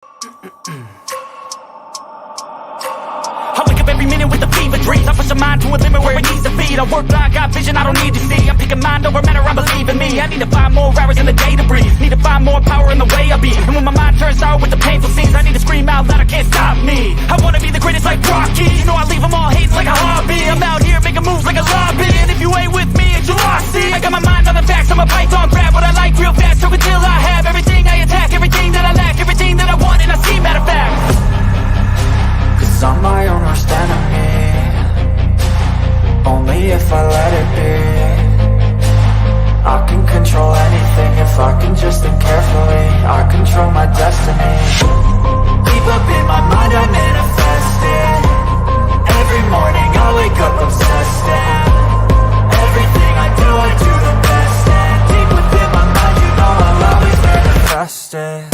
I wake up every minute with a fever dreams. I push my mind to a limit where it needs to be. I work blind, got vision I don't need to see. I'm picking mind over matter, I believe in me. I need to find more hours in the day to breathe. Need to find more power in the way I be. And when my mind turns sour with the painful scenes, I need to scream out loud, I can't stop me. I wanna be the greatest like Rocky. You know I leave them all hating like a hobby. I'm out here making moves like a lobby. And if you ain't with me, it's your loss, see. I got my mind on the facts, I'm a python, grab what I like real fast. So until I have everything I attack, everything that I lack, everything that I want, and I see, matter of fact. Cause I'm my own worst enemy. Only if I let it be. I can control anything if I can just think carefully. I control my destiny. Deep up in my mind I manifest it. Every morning I wake up obsessed and everything I do the best. And deep within my mind you know I'll always manifest it.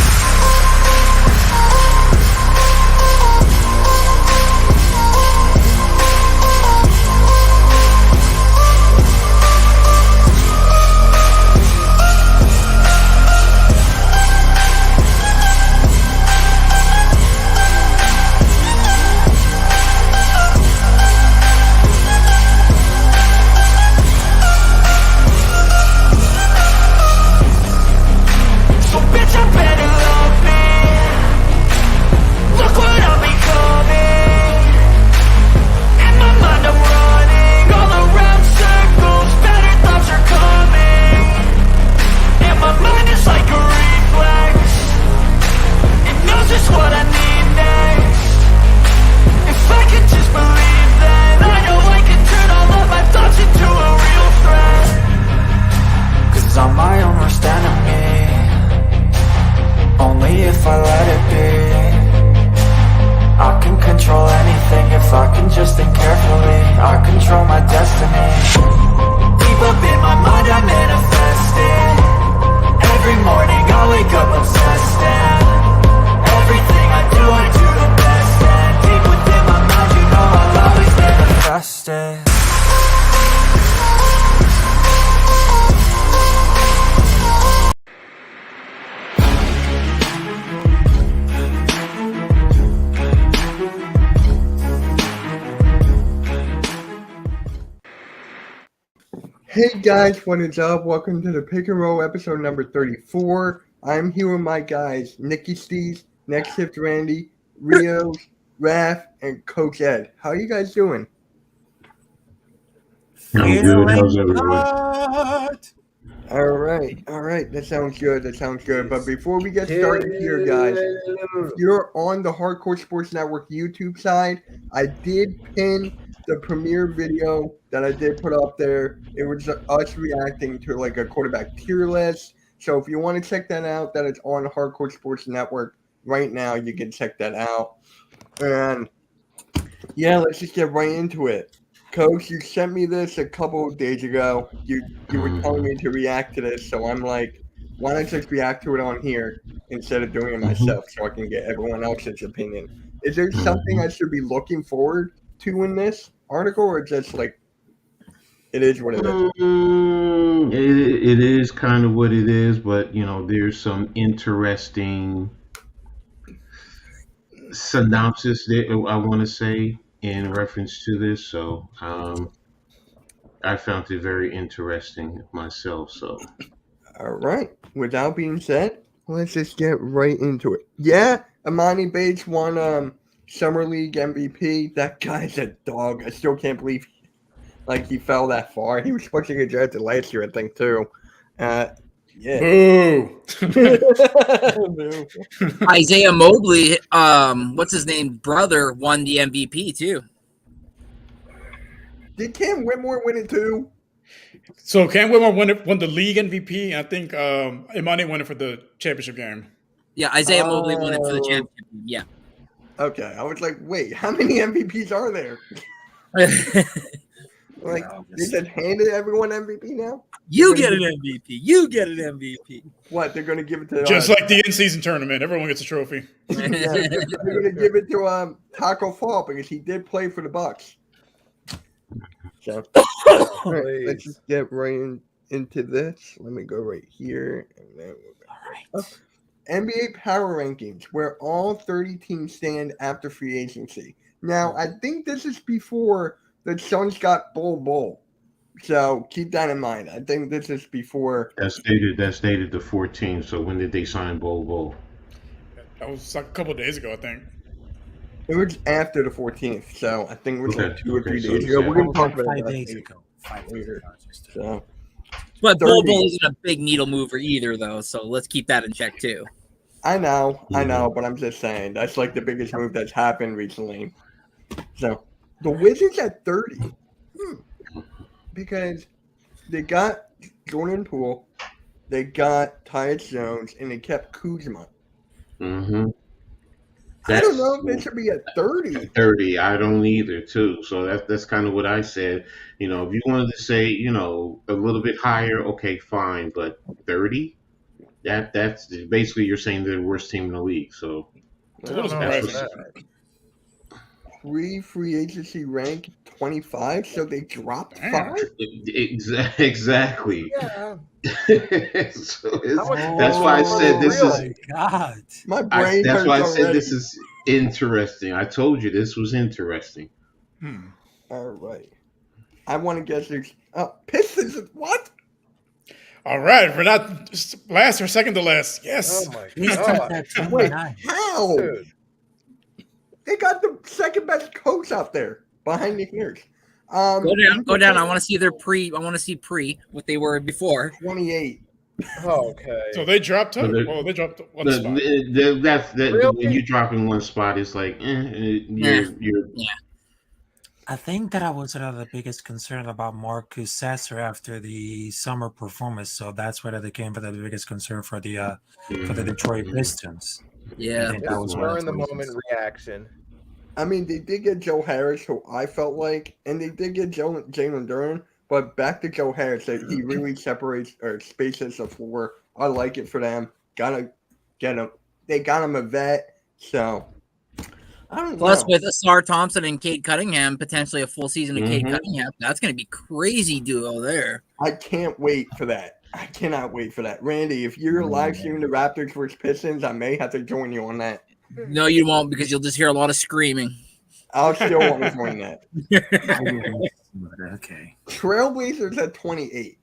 Hey guys, what is up? Welcome to the Pick and Roll episode number 34. I'm here with my guys, Nicky, Steez, NextShift, Randy, Rios, Raph, and Coach Ed. How are you guys doing? I'm good. How's everyone? All right. That sounds good. But before we get started here, guys, if you're on the Hardcore Sports Network YouTube side, I did pin the premiere video that I did put up there. It was us reacting to like a quarterback tier list. So if you want to check that out, that is on Hardcore Sports Network right now. You can check that out. And yeah, let's just get right into it. Coach, you sent me this a couple of days ago. You were telling me to react to this, so I'm like, why not just react to it on here instead of doing it myself so I can get everyone else's opinion? Is there something I should be looking forward to in this article, or just like it is what it is? It is kind of what it is, but you know, there's some interesting synopsis that I want to say in reference to this. So I found it very interesting myself. So all right. With that being said, let's just get right into it. Yeah, Amani Bates won Summer League MVP. That guy's a dog. I still can't believe he fell that far. He was supposed to get drafted last year, I think, too. Yeah. Boo. Boo. Isaiah Mobley, what's his name, brother, won the MVP too. Did Cam Whitmore win it too? So Cam Whitmore won the league MVP. I think Imani won it for the championship game. Yeah, Isaiah Mobley won it for the championship game. Yeah. Okay, I was like, wait, how many MVPs are there? Like, they just handed everyone MVP now? You get an MVP. What, they're going to give it to... Just like the in-season tournament. Everyone gets a trophy. Yeah, they're going to give it to Taco Fall because he did play for the Bucks. So, all right, let's just get right into this. Let me go right here. And then we'll go right up. NBA Power Rankings, where all 30 teams stand after free agency. Now, I think this is before the Suns got Bull. So keep that in mind. I think this is before. That's dated the 14th. So when did they sign Bol? That was like a couple of days ago, I think. It was after the 14th. So I think it was like 2 or 3 so days it's ago. We're going to talk Like about 5 that days later. ago. 5 days Later. ago. So, But 30. Bull isn't a big needle mover either, though. So let's keep that in check too. I know, but I'm just saying that's like the biggest move that's happened recently. So the Wizards at 30, because they got Jordan Poole, they got Tyus Jones, and they kept Kuzma. Mm-hmm. I don't know if they should be at 30. 30, I don't either, too. So that's kind of what I said. You know, if you wanted to say, you know, a little bit higher, okay, fine. But 30, that's basically you're saying they're the worst team in the league. So It's a little that's surprising. Free agency rank 25, so they dropped Damn. 5. Exactly. Yeah. So that's why I said this Oh is. my God. My brain That's hurts why I said already. this is interesting. I told you this was interesting. All right. I want to guess there's Pistons. What? All right, we're not just last or second to last. Yes. Oh my Pistons god. at Wait, 29. how? Dude. They got the second best coach out there behind Nick Nurse. Go down. I want to see their pre. I want to see pre what they were before. 28. Okay. So they dropped So two. they're- Well, they dropped one spot. Really? When you drop in one spot, it's like you're I think that I was the biggest concern about Marcus Sasser after the summer performance, so that's where they came for the biggest concern for the Detroit Pistons. I Yeah. think that was one Spur of in the the moment reasons. reaction. I mean, they did get Joe Harris, who I felt like, and they did get Jalen Duran, but back to Joe Harris, that he really separates or spaces the floor. I like it for them. Gotta get him. They got him a vet, so I don't Plus, know. with Asar Thompson and Cade Cunningham, potentially a full season of Cade Mhm. Cunningham, that's going to be crazy duo there. I can't wait for that. I cannot wait for that. Randy, if you're live streaming the Raptors versus Pistons, I may have to join you on that. No, you won't because you'll just hear a lot of screaming. I'll still want to join that. Okay. Trailblazers at 28.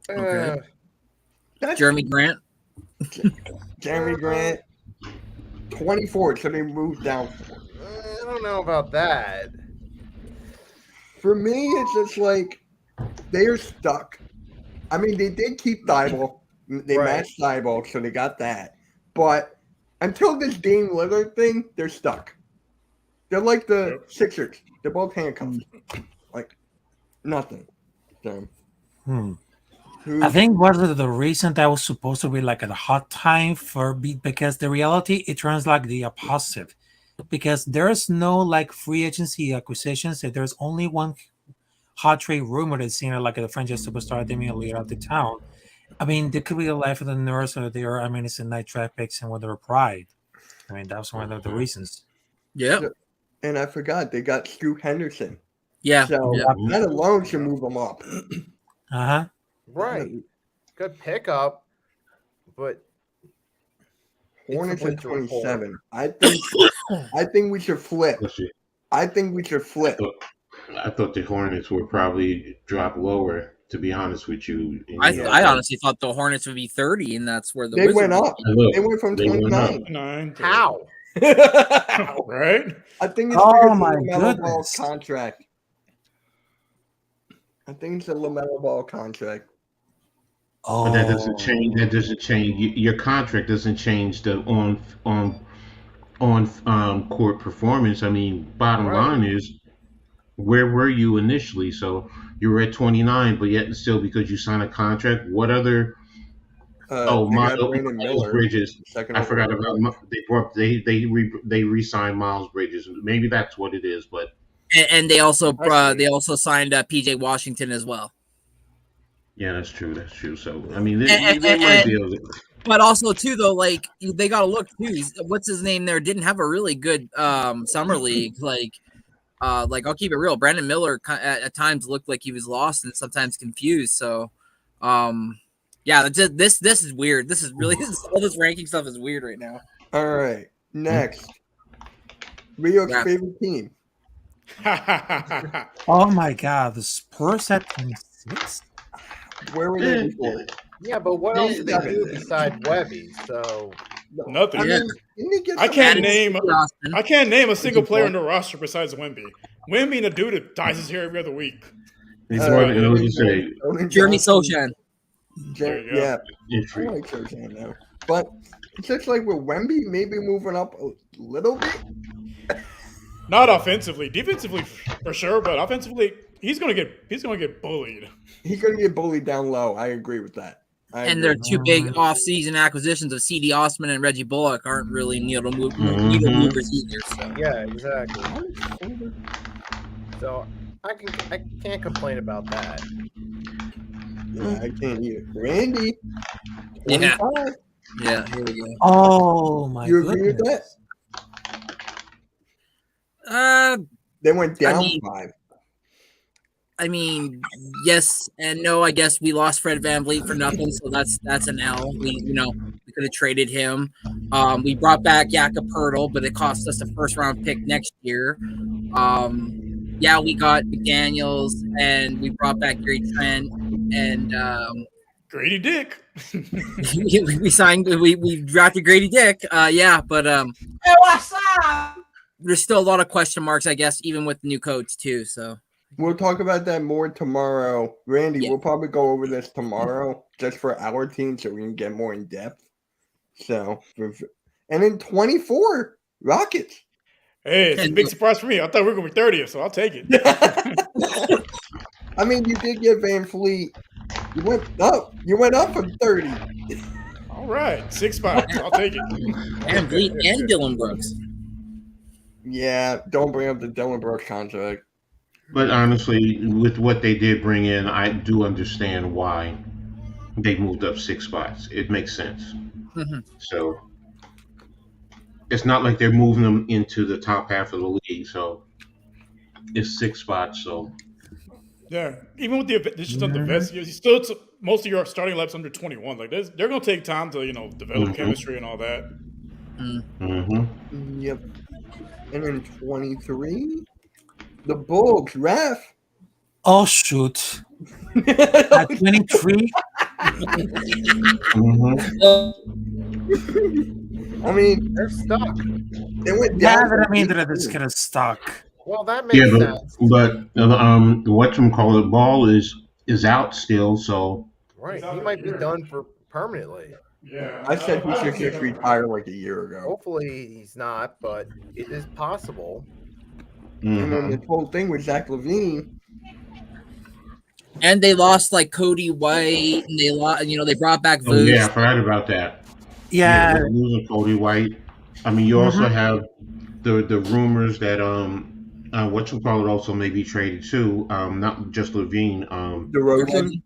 Okay. That's Jeremy Grant. Jeremy Grant. 24, so they moved down. I don't know about that. For me, it's just like they're stuck. I mean, they did keep Thibault. They Right. matched Thibault, so they got that. But until this Dame Lillard thing, they're stuck. They're like the Sixers. They're both handcuffed. Like nothing. So, I think one of the reason that was supposed to be like a hot time for because the reality it turns like the opposite because there's no like free agency acquisitions. There's only one hot trade rumor that's seen like a franchise superstar Damian Lillard out the town. I mean, there could be a life of the nurse or there. I mean, it's a night draft picks and with their pride. I mean, that's one of the reasons. Yeah. and I forgot they got Scoot Henderson. Yeah. So yeah. that alone should move them up. Uh-huh. Right. Good pickup, but Hornets It's at a winter report. 27. I think we should flip. I think we should flip. I thought the Hornets would probably drop lower. To be honest with you, I honestly thought the Hornets would be 30, and that's where the They Wizards went up. Look, They went from they went 29. 9 to- how? Right? I think it's Oh, because my of LaMelo Ball's goodness. contract. I think it's a LaMelo Ball contract. Oh, But that doesn't change. That doesn't change. Your contract doesn't change the on court performance. I mean, bottom Right. line is, where were you initially? So you were at 29, but yet and still because you signed a contract. What other? They got Brandon Miles Miller. Bridges. Second I forgot overall. about they re-signed Miles Bridges. Maybe that's what it is. But and they also I see. they also signed PJ Washington as well. yeah, that's true. That's true. So I mean, they And- might be able to. But also too though, like they got to look too. What's his name there? Didn't have a really good summer league. Like I'll keep it real. Brandon Miller at times looked like he was lost and sometimes confused. So Yeah, this is weird. This is really all this ranking stuff is weird right now. All right, next, Rio's favorite team. Oh my God, the Spurs at 26. Where were they before? Yeah, but what else did they do besides Webby? So Nothing. I mean, didn't he get I some- can't name a single player on the roster besides Wemby. Wemby and the dude that dyes his hair every other week. He's more than those who say. Jeremy Sochan. There you go. Yeah, I like Sochan now, but it's just like with Wemby, maybe moving up a little bit. Not offensively, defensively for sure, but offensively, he's gonna get bullied. He's gonna get bullied down low. I agree with that. And their two big off-season acquisitions of C.D. Osman and Reggie Bullock aren't really needle movers either. So. yeah, exactly. So I can't complain about that. Yeah, I can't either. Randy, Yeah. 25. Yeah, here we go. Oh my You agree with goodness. that? They went down 5. I mean, yes and no. I guess we lost Fred VanVleet for nothing, so that's an L. We could have traded him. We brought back Jakob Poeltl, but it cost us a first-round pick next year. Yeah, we got McDaniels, and we brought back Gary Trent, and Grady Dick. we signed. We drafted Grady Dick. Yeah, but Hey, what's up? there's still a lot of question marks, I guess, even with the new coach too. So. We'll talk about that more tomorrow. Randy, we'll probably go over this tomorrow just for our team so we can get more in depth. So, and then 24, Rockets. Hey, it's a big surprise for me. I thought we were going to be 30th, so I'll take it. I mean, you did get Van Fleet. You went up. You went up from 30. All right, 6 spots. I'll take it. And Bleak and Dylan Brooks. Yeah, don't bring up the Dylan Brooks contract. But honestly, with what they did bring in, I do understand why they moved up 6 spots. It makes sense. Mm-hmm. So it's not like they're moving them into the top half of the league. So it's 6 spots. So yeah, even with the additions of the vets, you still most of your starting lineups under 21. Like they're going to take time to develop chemistry and all that. Mm-hmm. Yep. And then 23. The Bulls, ref. Oh shoot! At 23. I mean, they're stuck. They went Yeah, down. but I mean they're just kind of stuck. Well, that makes sense. but whatchamacallit, Ball is out still. So Right, he might be done for permanently. Yeah, I said he should just retire like a year ago. Hopefully he's not, but it is possible. And then this whole thing with Zach LaVine. And they lost like Cody White, and they lost. They brought back Oh, Vooch. yeah, I forgot about that. Yeah. They're losing Cody White. I mean, you also have the rumors that whatchamacallit also may be traded too. Not just Levine. DeRozan.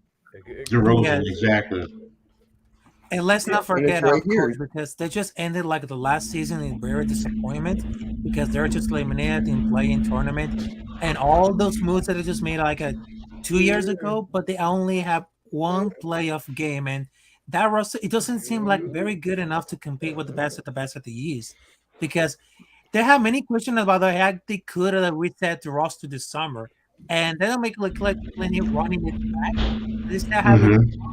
DeRozan, exactly. And let's not And forget it's right our here. coach, because they just ended like the last season in very disappointment because they're just eliminated in play-in tournament, and all those moves that they just made like 2 years ago, but they only have one playoff game, and that roster it doesn't seem like very good enough to compete with the best of the East, because they have many questions about how they could have reset the roster this summer, and they don't make like plenty of running it back. They still have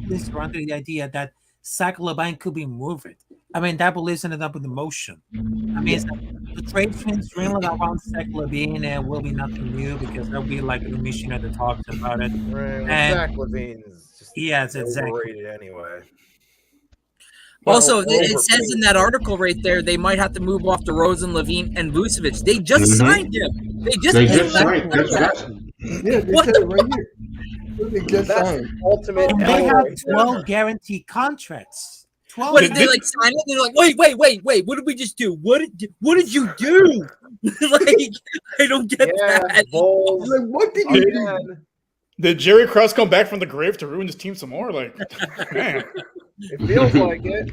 this around the idea that Zach LaVine could be moved. I mean, that believes ended up with emotion. I mean, it's like the trade train streaming around Zach LaVine and will be nothing new because there'll be like a mission at the talks about it. Right, well, And Zach LaVine's just yes, exactly. overrated anyway. Also, Well, it says in that article right there they might have to move off DeRozan, Levine, and Vucevic. They just signed him. They just signed. That's Yeah, they What said the it right here. They just That's signed. ultimate. And they L have right there. 12 guaranteed contracts. 12. What did they like sign it? They're like, wait! What did we just do? What did you do? Like, I don't get that. Bulls. Like, what did you do? Again, Did Jerry Krause come back from the grave to ruin his team some more? Like, man. it feels like it.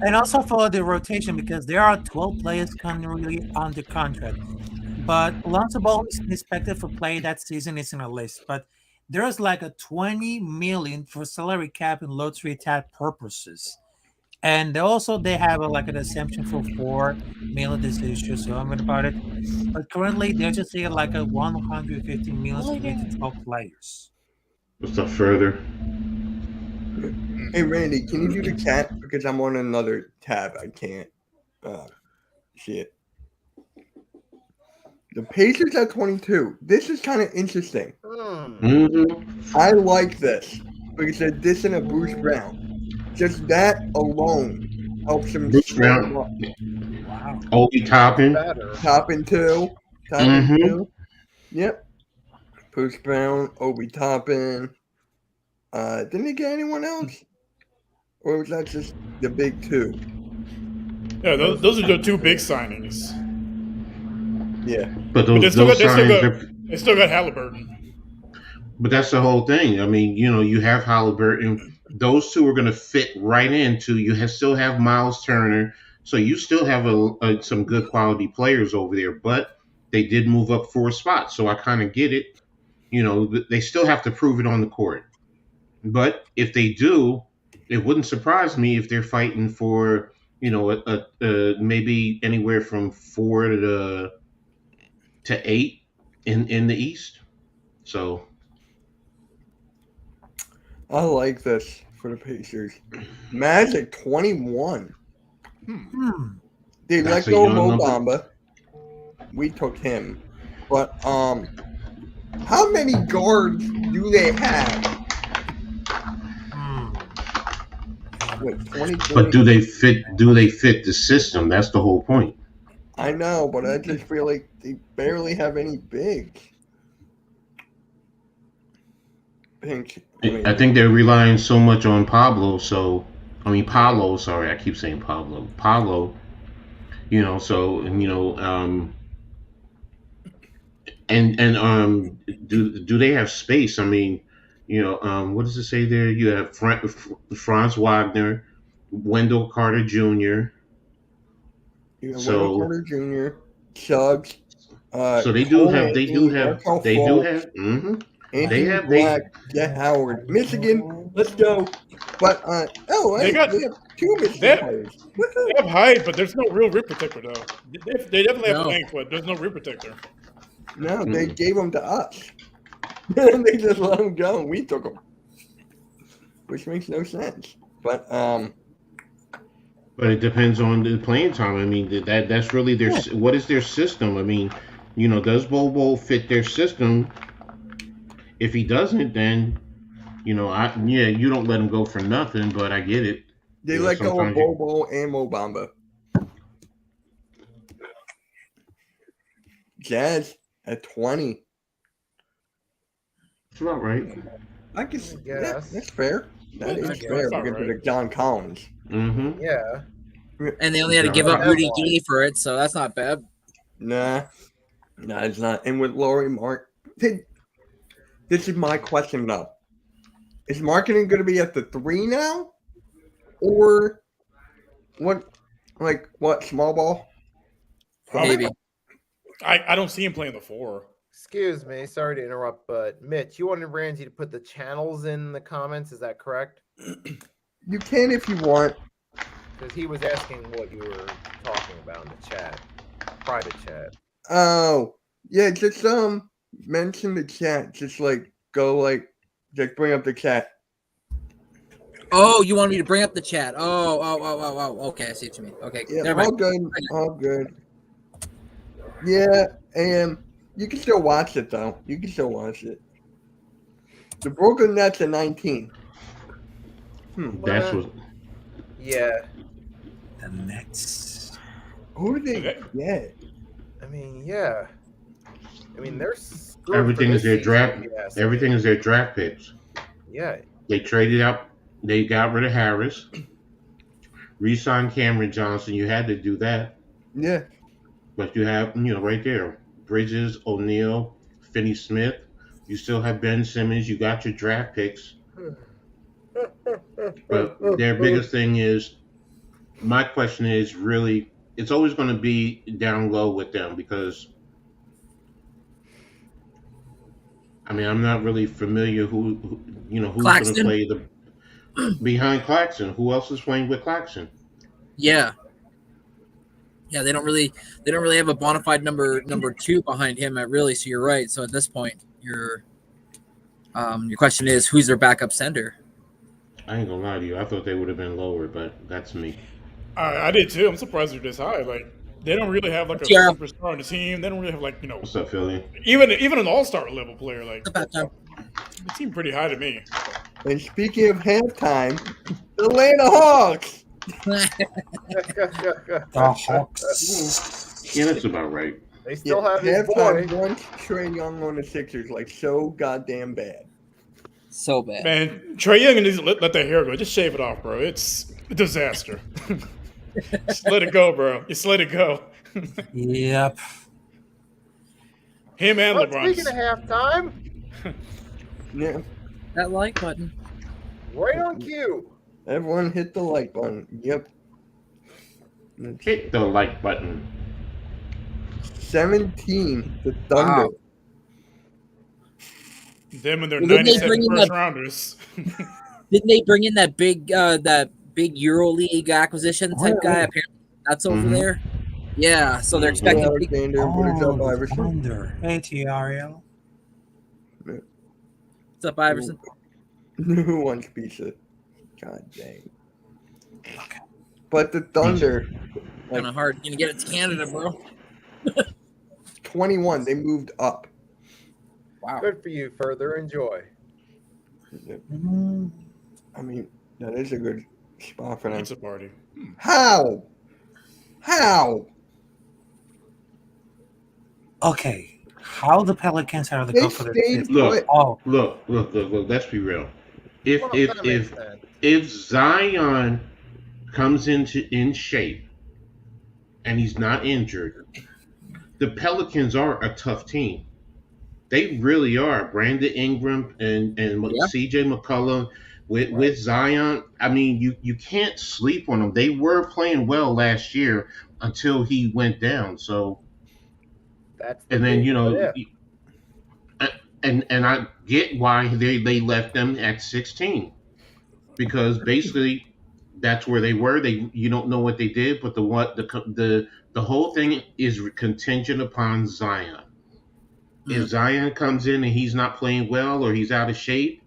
And also follow the rotation because there are 12 players currently under contract. But Lonzo Ball is expected for play that season is in a list. But there's like a 20 million for salary cap and lottery tax purposes. And also they have like an exemption for 4 million. This issue, so I'm about it. But currently they're just saying like a 150 million to read the 12 players. What's up further? Hey Randy, can you do the chat because I'm on another tab? I can't see it. The Pacers at 22. This is kind of interesting. Mm-hmm. I like this because they're dissing a Bruce Brown. Just that alone helps him. Bruce Brown. Wow. Obi Toppin. Toppin too. Mhm. Too. Yep. Bruce Brown, Obi Toppin. Didn't they get anyone else? Or was that just the big two? Yeah, those are the two big signings. Yeah. But But those they still got Halliburton. But that's the whole thing. I mean, you have Halliburton. Those two are going to fit right into. Still have Miles Turner, so you still have some good quality players over there. But they did move up 4 spots, so I kind of get it. They still have to prove it on the court. But if they do, it wouldn't surprise me if they're fighting for maybe anywhere from 4 to 8 in the East. So. I like this for the Pacers. Magic 21. They let That's a go of young Mo number. Bamba. We took him. But how many guards do they have? Wait, 20. But do they fit the system? That's the whole point. I know, but I just feel like they barely have any bigs. I think they're relying so much on Paulo. Sorry, I keep saying Pablo. Paulo. Do they have space? I mean, what does it say there? You have Franz Wagner, Wendell Carter Jr. You have So- Wendell Carter Jr., Suggs. So they do have. Mhm. Anthony have- Black, Jet Howard, Michigan. Let's go. But They got- we have 2 they Michigan have- players. They have height, but there's no real rim protector though. They definitely have No. length, but there's no rim protector. No, they gave them to us. They just let them go, and we took them, which makes no sense. But But it depends on the playing time. I mean, that's really their. What is their system? I mean, does Bobo fit their system? If he doesn't, then you don't let him go for nothing. But I get it. they Yeah, let go of sometimes you- Bobo and Mo Bamba. Jazz at 20. That's about right. I guess Yes. that's fair. That Yeah, is I guess fair that's because right. of John Collins. Mm-hmm. Yeah. And they only had to give up Rudy Gay for it, so that's not bad. Nah, it's not. And with Laurie Mark, this is my question though: is marketing going to be at the 3 now, or what? Like what? Small ball? Maybe. I don't see him playing the 4. Excuse me, sorry to interrupt, but Mitch, you wanted Ramsey to put the channels in the comments, is that correct? You can if you want. Because he was asking what you were talking about in the chat, private chat. Oh, yeah. Just mention the chat. Just just bring up the chat. Oh, you want me to bring up the chat? Oh. Okay, I see what you mean. Okay, Yeah, never all mind. good. All good. Yeah, and you can still watch it though. You can still watch it. The Brooklyn Nets at 19. That's what. Yeah, The Nets. Who did they Okay. get? I mean, yeah. I mean, they're screwed Everything for is their this draft. season, if you ask me. Everything is their draft picks. Yeah, They traded out. They got rid of Harris. Re-signed Cameron Johnson. You had to do that, Yeah, but you have right there Bridges, O'Neal, Finney Smith. You still have Ben Simmons. You got your draft picks. But their biggest thing is, my question is really, it's always going to be down low with them because I mean, I'm not really familiar who's going to Claxton? play the behind Claxton. Who else is playing with Claxton? Yeah. Yeah, they don't really have a bona fide number two behind him really. So you're right. So at this point, your question is who's their backup center? I ain't gonna lie to you. I thought they would have been lower, but that's me. I did too. I'm surprised they're this high. Like they don't really have like a Yeah. superstar on the team. They don't really have like What's up, Philly? even an all-star level player. Like About time. they seem pretty high to me. And speaking of halftime, the Atlanta Hawks. The Hawks. Yeah, that's about right. They still have his boy. halftime wants Trae Young on the Sixers like so goddamn bad. So bad. Man, Trae Young needs to let that hair go. Just shave it off, bro. It's a disaster. Just let it go, bro. Just let it go. Yep. Him and Well, LeBron. speaking of halftime, Yeah, That like button. right on cue. everyone hit the like button. Yep. Hit the like button. 17, the Thunder. Wow. Them and their Didn't they 97 bring in first that- rounders. Didn't they bring in that big EuroLeague acquisition type guy? Apparently, that's over Mhm. there. Yeah, so they're expecting. Alexander, what is up, Oh, the Iverson? Thunder. Hey, TRL. What's up, Iverson? Who wants pizza? God dang. But the Thunder, Kind of hard. Gonna get it to Canada, bro. 21, they moved up. Wow. Good for you. Further enjoy. Mm, I mean, that is a good spot for them. Pizza party. How? How? Okay. How the Pelicans are the They go for the stayed fifth? Look. put. Oh, Look. Let's be real. If Well, if that makes if sense. if Zion comes in shape and he's not injured, the Pelicans are a tough team. They really are. Brandon Ingram and Yeah. CJ McCollum with Zion. I mean, you can't sleep on them. They were playing well last year until he went down. So, That's the and then big what if. and I get why they left them at 16 because basically that's where they were. You don't know what they did, but the whole thing is contingent upon Zion. If Zion comes in and he's not playing well or he's out of shape,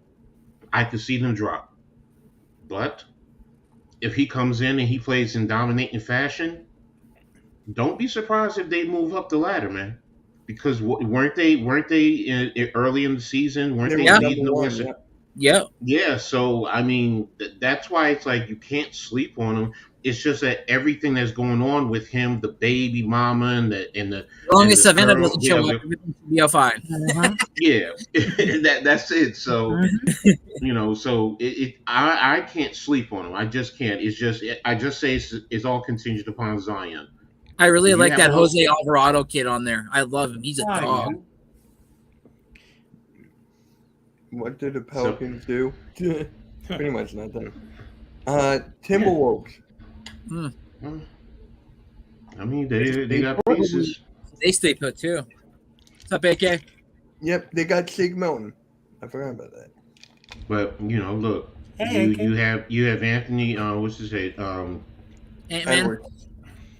I could see them drop. But if he comes in and he plays in dominating fashion, don't be surprised if they move up the ladder, man. Because weren't they early in the season? Weren't they were leading the number one, Western? yeah. Yeah. Yeah, so I mean that's why it's like you can't sleep on him. It's just that everything that's going on with him, the baby mama and the As long as the Savannah girl- doesn't show yeah, up, everything should be fine. yeah, that's it. So so I can't sleep on him. I just can't. I just say it's all contingent upon Zion. I really You like have that a- Jose Alvarado kid on there. I love him. He's a Why, dog. man? What did the Pelicans do? Pretty much nothing. Timberwolves. I mean, they got pieces. They stay put too. What's up, AK? Yep, they got Sig Milton. I forgot about that. But look, Hey, you have Anthony. What's his name? Ant-Man? Edwards.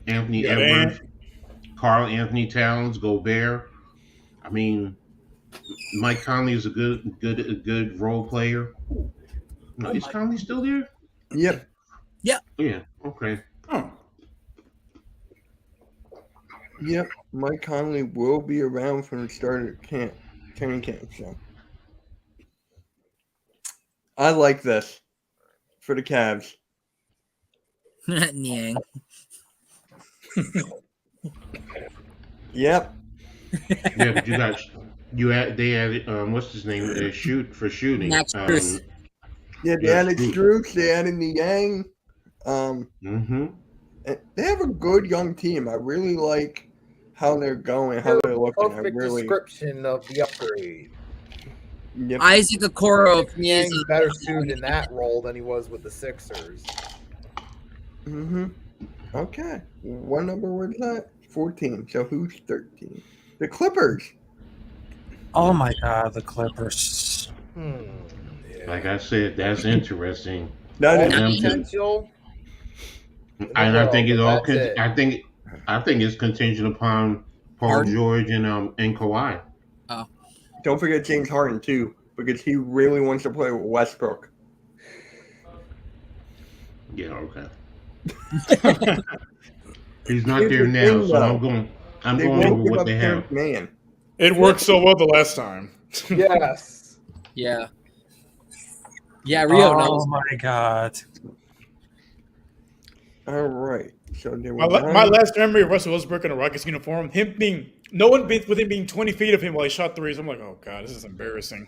Anthony Yeah, Edwards, Carl Anthony Towns, Gobert. I mean, Mike Conley is a good role player. No, is Conley still there? Yep. Yeah. Okay. Oh, Yep. Mike Conley will be around from the start of training camp. So I like this for the Cavs. Nyang. Yep. Yeah, but they added what's his name? Shooting. Max Strus. Yeah, they Yeah, added Strooks, they added Niang. Mm-hmm. And they have a good young team. I really like how they're going, how they're looking. I Perfect really. description of the upgrade. Yep. Isaac Okoro for me is He's better suited in that role than he was with the Sixers. Mm-hmm. Okay. What number was that? 14. So who's 13? The Clippers. Oh my God, the Clippers. Like I said, that's interesting. That All is Them to- potential. in the and I think world, it but all. that's it. I think it's contingent upon Paul Harden? George and Kawhi. Don't forget James Harden too, because he really wants to play with Westbrook. Yeah, okay. He's not Here's there the now, thing, so though. I'm They going won't over give what up they Terrence have. Mann. It worked so well the last time. Yes. Yeah. Yeah, Rio Oh knows. my God. All right. So there My, were my last memory of Russell Westbrook in a Rockets uniform, no one within being 20 feet of him while he shot threes. I'm like, oh God, this is embarrassing.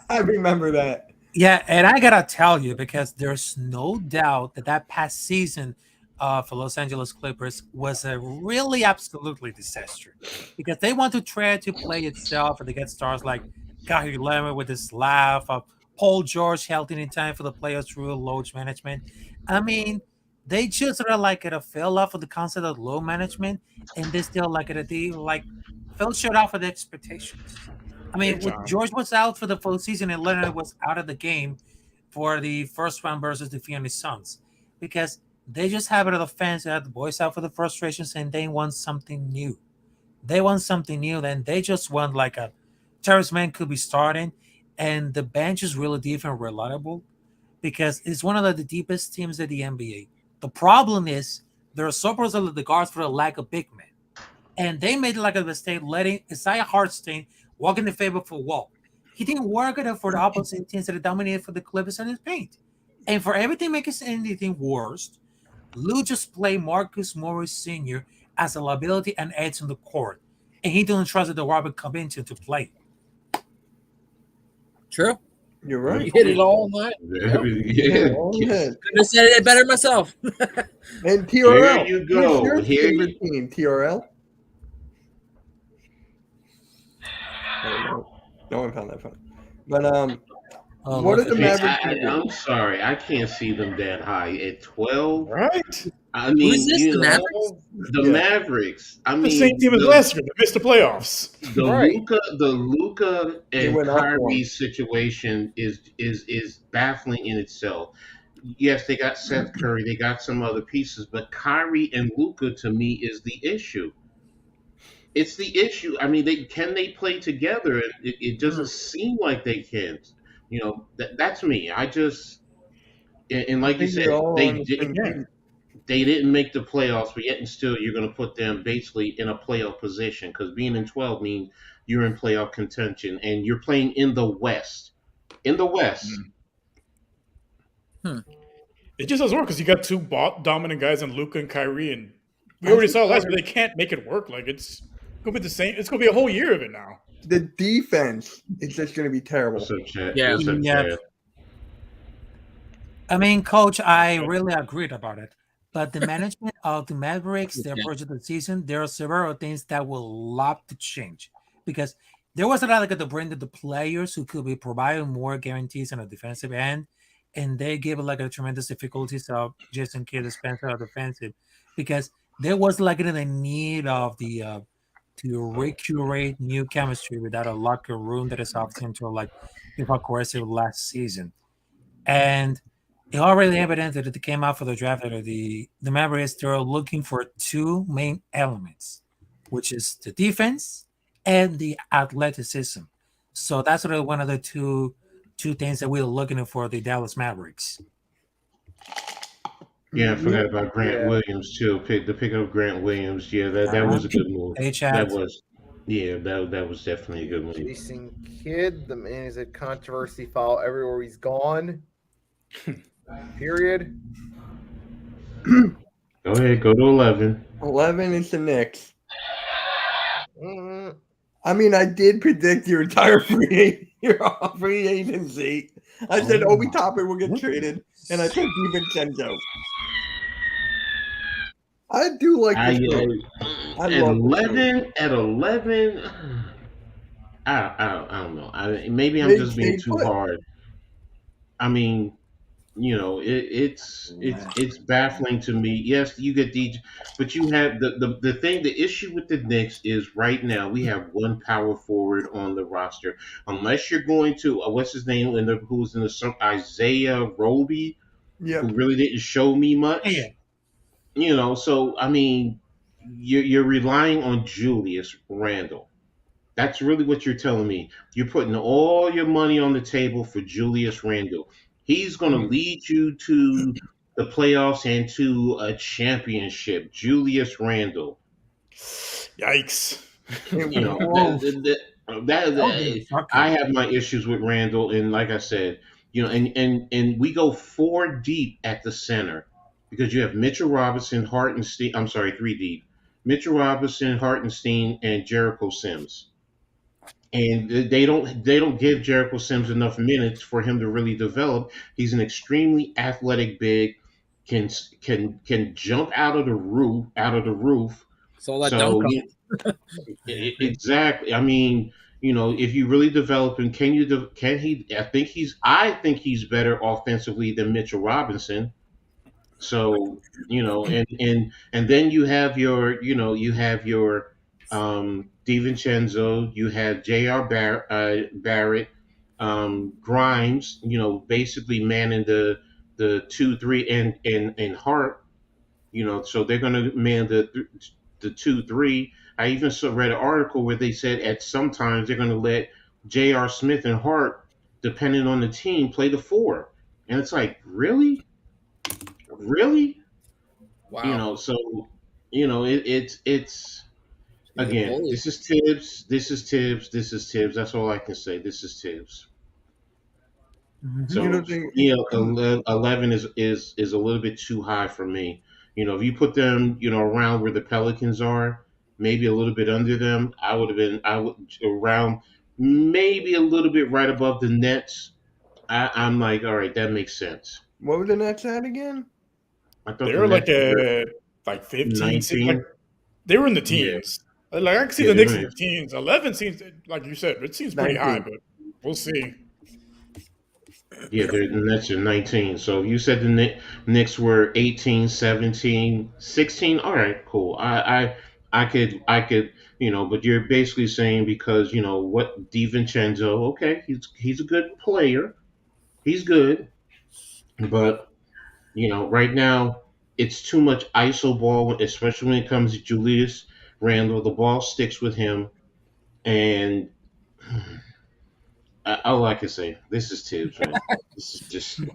I remember that. Yeah, and I gotta tell you, because there's no doubt that past season for Los Angeles Clippers was a really absolutely disaster, because they want to try to play itself, and they get stars like Kyrie Leonard with his laugh, Paul George helping in time for the players through load management. I mean, they just sort of like fell off of the concept of load management, and they still they fell short off of the expectations. I mean, Big with time. George was out for the full season and Leonard was out of the game for the first round versus the Phoenix Suns, because they just have it of the fans that had the boys out for the frustrations and they want something new. They want something new, and they just want like a Terrence Mann could be starting, and the bench is really deep and reliable because it's one of the deepest teams in the NBA. The problem is there are supposedly the guards for the lack of big men. And they made like a mistake letting Isaiah Hartenstein walk in the favor for Wall. He didn't work it for the opposite teams that dominated for the Clippers in his paint. And for everything making anything worse, Lou just played Marcus Morris Sr. as a liability and edge on the court. And he didn't trust the Robert Covington to play. True. You're right. You hit it all on that. Yeah. Couldn't have said it better myself. And TRL. There you go. Who's your Here favorite team, TRL? No one found that funny. But what are the Mavericks? I'm sorry, I can't see them that high at 12. Right? I mean, Who's this, the Mavericks? The Mavericks. I mean, The same team as last year. They missed the playoffs. The Luka They and went up Kyrie one. situation is baffling in itself. Yes, they got Seth Curry, they got some other pieces, but Kyrie and Luka to me is the issue. It's the issue. I mean, they play together? It doesn't seem like they can. You know, that's me. I just and like you said, they didn't make the playoffs, but yet and still you're going to put them basically in a playoff position, because being in 12 means you're in playoff contention and you're playing in the West. In the West. It just doesn't work because you got two dominant guys in Luka and Kyrie, and we already saw last year they can't make it work. Like it's gonna be the same. It's gonna be a whole year of it now. The defense is just going to be terrible. What's up, Chad? Yeah. What's up, Yeah. Chad? I mean, Coach, I really agreed about it. But the management of the Mavericks, their approach of the season, there are several things that will love to change, because there was a lot like at the brand of the players who could be providing more guarantees on the defensive end, and they gave it like a tremendous difficulties of Jason Kidd, Spencer, of defensive, because there was like in the need of the to recreate new chemistry without a locker room that is often to like cohesive last season. And it already evident that it came out for the draft that the Mavericks, they're looking for two main elements, which is the defense and the athleticism. So that's sort of one of the two things that we're looking for the Dallas Mavericks. Yeah, I forgot about Grant Williams too. The pick up Grant Williams. Yeah, that was a good move. That was definitely a good move. Jason Kidd, the man is a controversy foul everywhere he's gone. Period. Go ahead, go to 11. 11 is the Knicks. I mean, I did predict your entire free agency. I said Obi Toppin will get traded, and I said DiVincenzo. I do like this. At 11, I don't know. Maybe I'm just being too hard. I mean, it's baffling to me. Yes, you get DJ, but you have the issue with the Knicks is right now we have one power forward on the roster. Unless you're going to what's his name who's in the Isaiah Roby, Yep. who really didn't show me Yeah. much. So I mean, you're relying on Julius Randle. That's really what you're telling me. You're putting all your money on the table for Julius Randle. He's going to lead you to the playoffs and to a championship. Julius Randle. Yikes. You know, I have my issues with Randle, and like I said, and we go four deep at the center because you have Mitchell Robinson, Hartenstein. I'm sorry, three deep. Mitchell Robinson, Hartenstein, and Jericho Sims. And they don't give Jericho Sims enough minutes for him to really develop. He's an extremely athletic big, can jump out of the roof. So let So dunk him. exactly. I mean, if you really develop him, can he? I think he's better offensively than Mitchell Robinson. So and then you have your DiVincenzo, you have J.R. Barrett, Grimes, basically manning the 2-3 and Hart, so they're going to man the 2-3. I even read an article where they said at sometimes they're going to let J.R. Smith and Hart, depending on the team, play the 4. And it's like, really? Really? Wow. So it's He's a again, bully. this is Tibbs, this is Tibbs, this is Tibbs. That's all I can say. This is Tibbs. So You know, they, 11 is a little bit too high for me. If you put them, around where the Pelicans are, maybe a little bit under them, I would around maybe a little bit right above the Nets. I'm like, all right, that makes sense. what were the Nets at again? I thought They the were like Nets were at like 15, 16, 19. they were in the Yeah, teens. Like I can see yeah, the they're Knicks in the nice. teens. 11 seems like you said, it seems pretty high, 19. but we'll see. Yeah, the Nets are 19. So you said the Knicks were 18, 17, 16. All right, cool. I could, but you're basically saying because what DiVincenzo, okay, he's a good player. He's good, but right now it's too much iso ball, especially when it comes to Julius Randle. The ball sticks with him, and all I can say, this is Tibbs, man. This is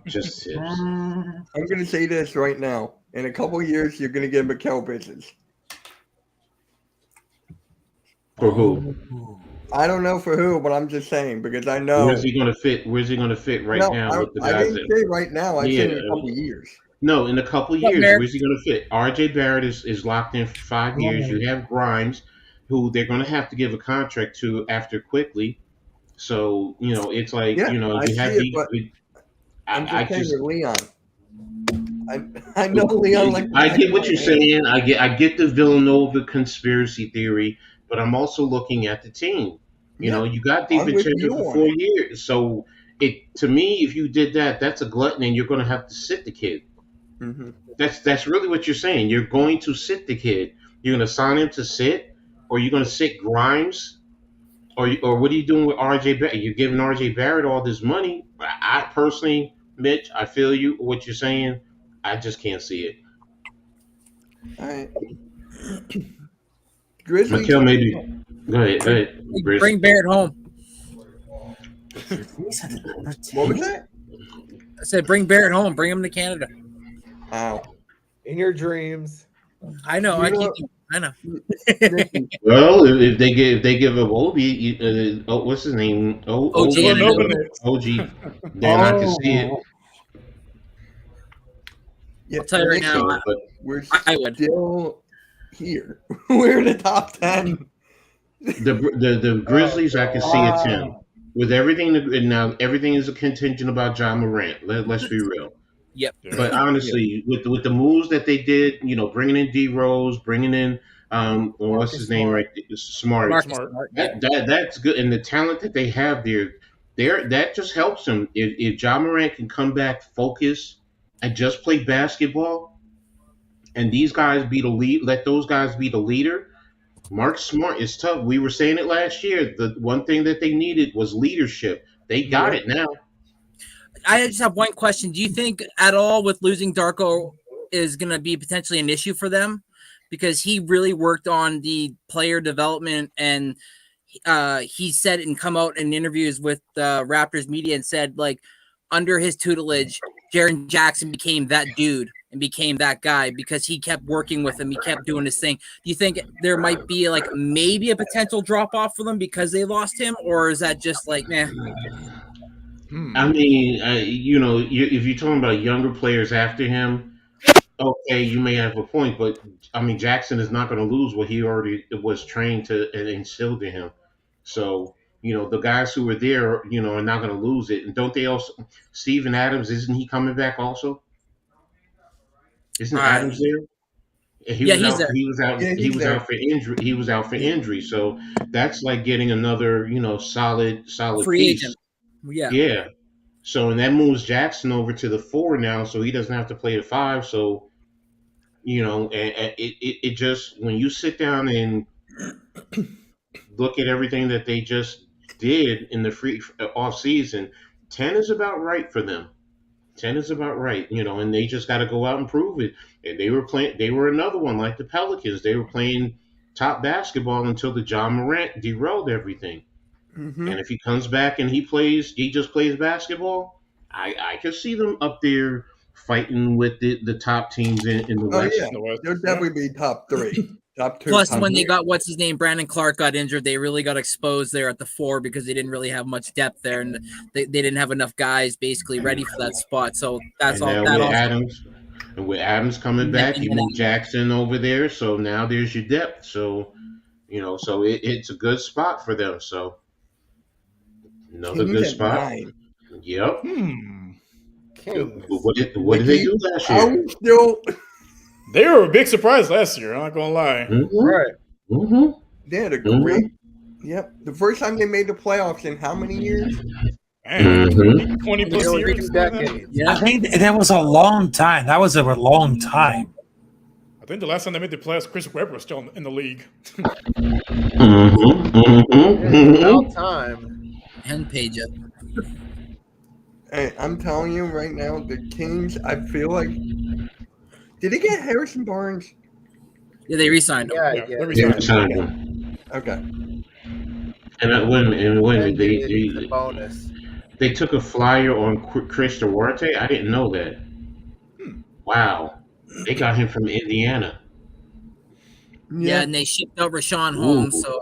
just Tibbs. I'm going to say this right now. In a couple of years, you're going to get Mikal Bridges. For who? I don't know for who, but I'm just saying because I know. Where's he going to fit? Where's he going to fit right No, now with the I guys didn't that? say right now. I said in Yeah, a couple of years. no, in a couple of What, years, Merrick? where's he going to fit? R.J. Barrett is locked in for 5 years. You have Grimes, who they're going to have to give a contract to after quickly. So it's like Yeah, I you see have it, these. but I'm I just saying just with Leon. I know Leon like I get what you're saying. I get the Villanova conspiracy theory, but I'm also looking at the team. Yeah, You got I'm with DiVincenzo you for on 4 years, so to me, if you did that, that's a gluttony, and you're going to have to sit the kid. hmm That's really what you're saying. You're going to sit the kid. You're going to sign him to sit, or you're going to sit Grimes, or what are you doing with R.J. Barrett? You're giving R.J. Barrett all this money. I personally, Mitch, I feel you. What you're saying, I just can't see it. All right. Grizzlies. Mikhail, maybe. Go ahead, Grizz. Bring Barrett home. What was that? I said, bring Barrett home. Bring him to Canada. Ow. In your dreams. I know. I know. Well, if they give up Obi, what's his name? OG. OG, then I can see it. Yeah, I'll tell you right Nick, now, But we're I would. still here. We're in the top 10. the Grizzlies, I can see a 10 with everything. And now everything is a contingent about John Morant. Let's be real. Yep. But honestly, with the moves that they did, bringing in D Rose, bringing in what's his name, right? Smart. Marcus Smart. Smart. That's good, and the talent that they have there, there that just helps him. If John Morant can come back, focus, and just play basketball, and these guys be the lead, let those guys be the leader. Mark Smart is tough. We were saying it last year. The one thing that they needed was leadership. They got it now. I just have one question. Do you think at all with losing Darko is going to be potentially an issue for them? Because he really worked on the player development, and he said and come out in interviews with Raptors media and said, like, under his tutelage, Jaren Jackson became that dude and became that guy because he kept working with him. He kept doing his thing. Do you think there might be like maybe a potential drop off for them because they lost him, or is that just like, nah? I mean, if you're talking about younger players after him, okay, you may have a point, but I mean, Jackson is not going to lose what he already was trained to and instilled in him. So, the guys who were there, are not going to lose it. And don't they also, Steven Adams, isn't he coming back also? Isn't Adams there? He's there. He was out. Yeah, he was there. out for injury. He was out for injury. So that's like getting another, solid Free piece. agent. Yeah. Yeah. So and that moves Jackson over to the 4 now, so he doesn't have to play the 5. So, and it just when you sit down and look at everything that they just did in the free off season, 10 is about right for them. 10 is about right, and they just got to go out and prove it. And they were another one like the Pelicans. They were playing top basketball until the John Morant derailed everything. Mm-hmm. And if he comes back and he just plays basketball, I can see them up there fighting with the top teams in the West. Yeah, they'll definitely be top 3. Top 2. Plus, top when 3. they got what's his name, Brandon Clark got injured, they really got exposed there at the 4 because they didn't really have much depth there, and they didn't have enough guys basically ready for that spot. So that's all. That with Adams coming back, you move Jackson over there, so now there's your depth. So it's a good spot for them. So another good spot. 9. Yep. Kings. What did they do last year? They were a big surprise last year. I'm not gonna lie. Mm-hmm. Right. Mm-hmm. They had a great. Yep, the first time they made the playoffs in how many years? Man, Mm-hmm. 20 plus years. Yeah. I think that was a long time. That was a long time. I think the last time they made the playoffs, Chris Webber was still in the league. Mm-hmm. Mm-hmm. It's about time. And Page up. Hey, I'm telling you right now, the Kings. I feel like. Did he get Harrison Barnes? Yeah, they re-signed him. Yeah, they Yeah, resigned. signed him. Okay. And wait a minute. The bonus. They took a flyer on Chris Duarte. I didn't know that. Wow, they got him from Indiana. Yeah, and they shipped out Rashawn Holmes. So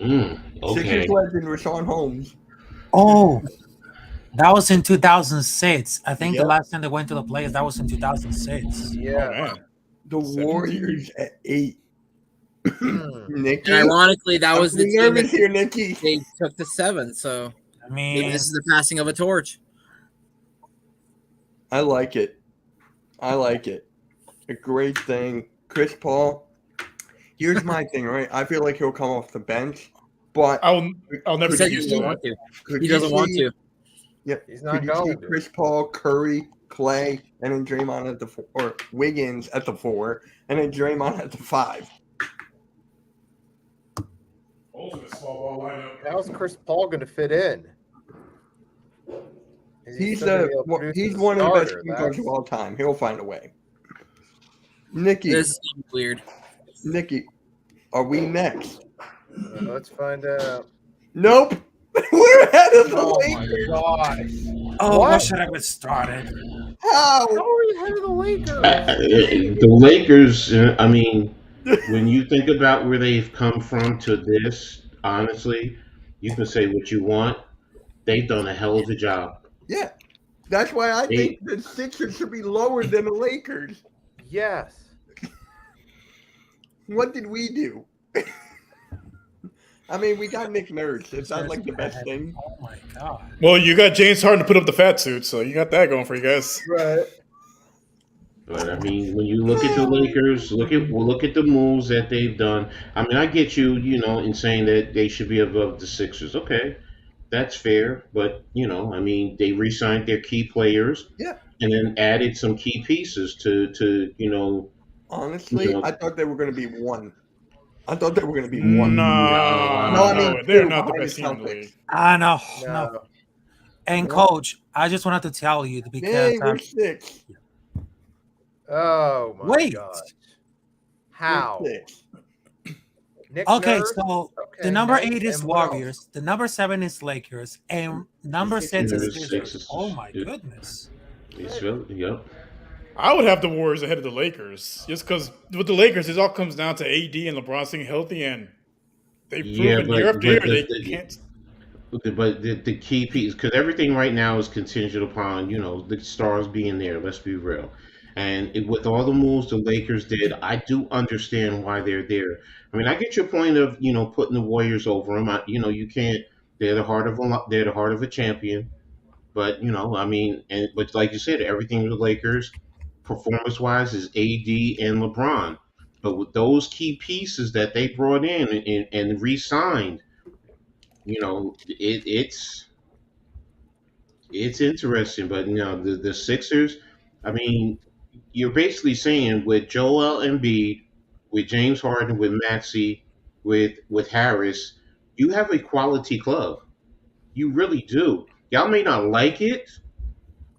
Okay. Sixers legend Rashawn Holmes. Oh, that was in 2006. I think Yep. the last time they went to the playoffs, that was in 2006. Oh, Yeah. man. The 17. Warriors at 8. Nicky. and ironically, that was the I'm team nervous that here, Nicky. they took to 7. So I maybe mean, this is the passing of a torch. I like it. A great thing. Chris Paul. Here's my thing, right? I feel like he'll come off the bench, but I'll never He said get he used doesn't to want that. to. could He you doesn't want see- to. Yep. He's not Could you see going to. Chris Paul, Curry, Clay, and then Draymond at the 4, or Wiggins at the 4, and then Draymond at the 5. Ultimate small ball lineup. How's Chris Paul going to fit in? Is he He's still gonna be able to produce he's as a one of the best starter? team coaches of all time. He'll find a way. Nicky, This is weird. Nicky, are we next? Let's find out. Nope. We're ahead of the Oh my Lakers. gosh. oh, What? what should I get started? How? How are we ahead of the Lakers? The Lakers. I mean, when you think about where they've come from to this, honestly, you can say what you want. They've done a hell of a job. Yeah. That's why I think the Sixers should be lower than the Lakers. Yes. What did we do? I mean, we got Nick Nurse. It's not like the best thing. Oh my god. Well, you got James Harden to put up the fat suit, so you got that going for you guys. Right. But I mean, when you look at the Lakers, look at the moves that they've done. I mean, I get you, in saying that they should be above the Sixers. Okay, That's fair, but I mean, they re-signed their key players Yeah. and then added some key pieces to Honestly, I thought they were going to be one. I thought they were going to be one. No, No, I mean no, they're two not the behind the best team in the Celtics. league. I know, no. No. And No. coach, I just wanted to tell you because Yay, we're 6. Oh my wait. gosh. We're How? 6. Nick Okay, Nurse? so Okay, the number nice. 8 is And what else? Warriors, the number 7 is Lakers, and number 6 Number is six Sixers. is- Oh my goodness. Yep. I would have the Warriors ahead of the Lakers, just because with the Lakers, it all comes down to AD and LeBron staying healthy, and they've Yeah, proven year after year they the, can't. but the key piece, because everything right now is contingent upon the stars being there. Let's be real. And with all the moves the Lakers did, I do understand why they're there. I mean, I get your point of putting the Warriors over them. You can't. They're the heart of a champion. But I mean, but like you said, everything with the Lakers, performance wise, is AD and LeBron. But with those key pieces that they brought in and re-signed, it's interesting. But the Sixers, I mean, you're basically saying with Joel Embiid, with James Harden, with Maxey, with Harris, you have a quality club. You really do. Y'all may not like it,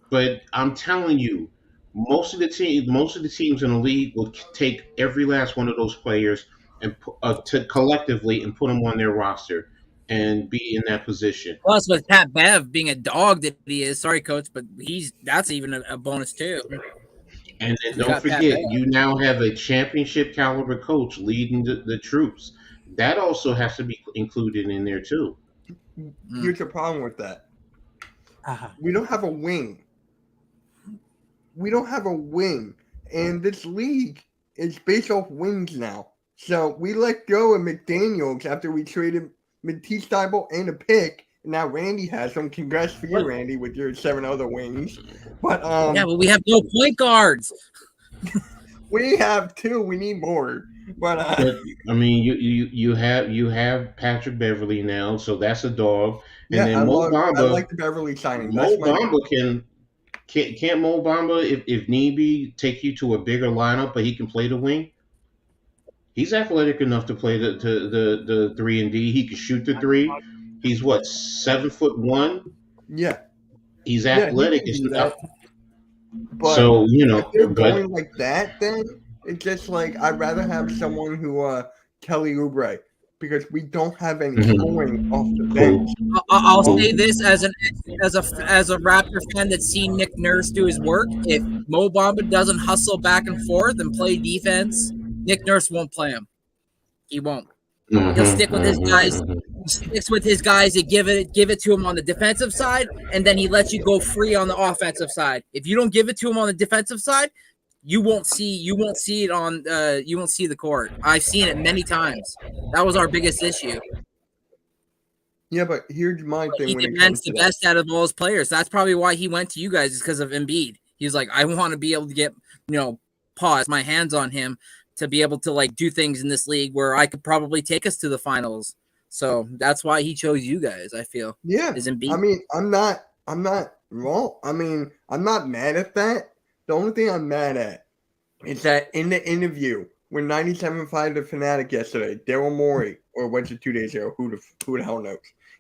but I'm telling you, most of the teams in the league will take every last one of those players and to collectively and put them on their roster and be in that position. Plus, with Pat Bev being a dog that he is, sorry, coach, but that's even a bonus too. And then You don't got Pat forget, Bev. you now have a championship caliber coach leading the troops. That also has to be included in there too. Here's the problem with that. Uh-huh. We don't have a wing. We don't have a wing. And this league is based off wings now. So we let go of McDaniels after we traded Matisse Thybulle and a pick. And now Randy has them. Congrats for you, Randy, with your 7 other wings. But Yeah, but we have no point guards. we have 2. We need more. But But I mean, you have Patrick Beverly now, so that's a dog. And yeah, then I Mo Bamba. like the Beverly signing. Mo That's my Bamba can't Mo Bamba, if need be, take you to a bigger lineup, but he can play the wing. He's athletic enough to play the 3 and D. He can shoot the 3. He's what, 7'1". yeah. He's Yeah, he athletic. can It's do not- that. But so if they're but going like that, then it's just like I'd rather have someone who Kelly Oubre, because we don't have any Mhm. scoring off the bench. I'll say this as a Raptor fan that's seen Nick Nurse do his work. If Mo Bamba doesn't hustle back and forth and play defense, Nick Nurse won't play him. He won't. He'll stick with his guys. He sticks with his guys and give it to him on the defensive side, and then he lets you go free on the offensive side. If you don't give it to him on the defensive side, you won't see it on you won't see the court. I've seen it many times. That was our biggest issue. Yeah, but here's my thing He when it comes demands to the that. best out of all his players. That's probably why he went to you guys, is because of Embiid. He was like, I want to be able to get, my hands on him to be able to like do things in this league where I could probably take us to the finals. So that's why he chose you guys, I feel. Yeah, Is Embiid. I mean, I'm not wrong. I mean, I'm not mad at that. The only thing I'm mad at is that in the interview when 97.5 the Fanatic yesterday, Daryl Morey, or was it 2 days ago? Who the hell knows?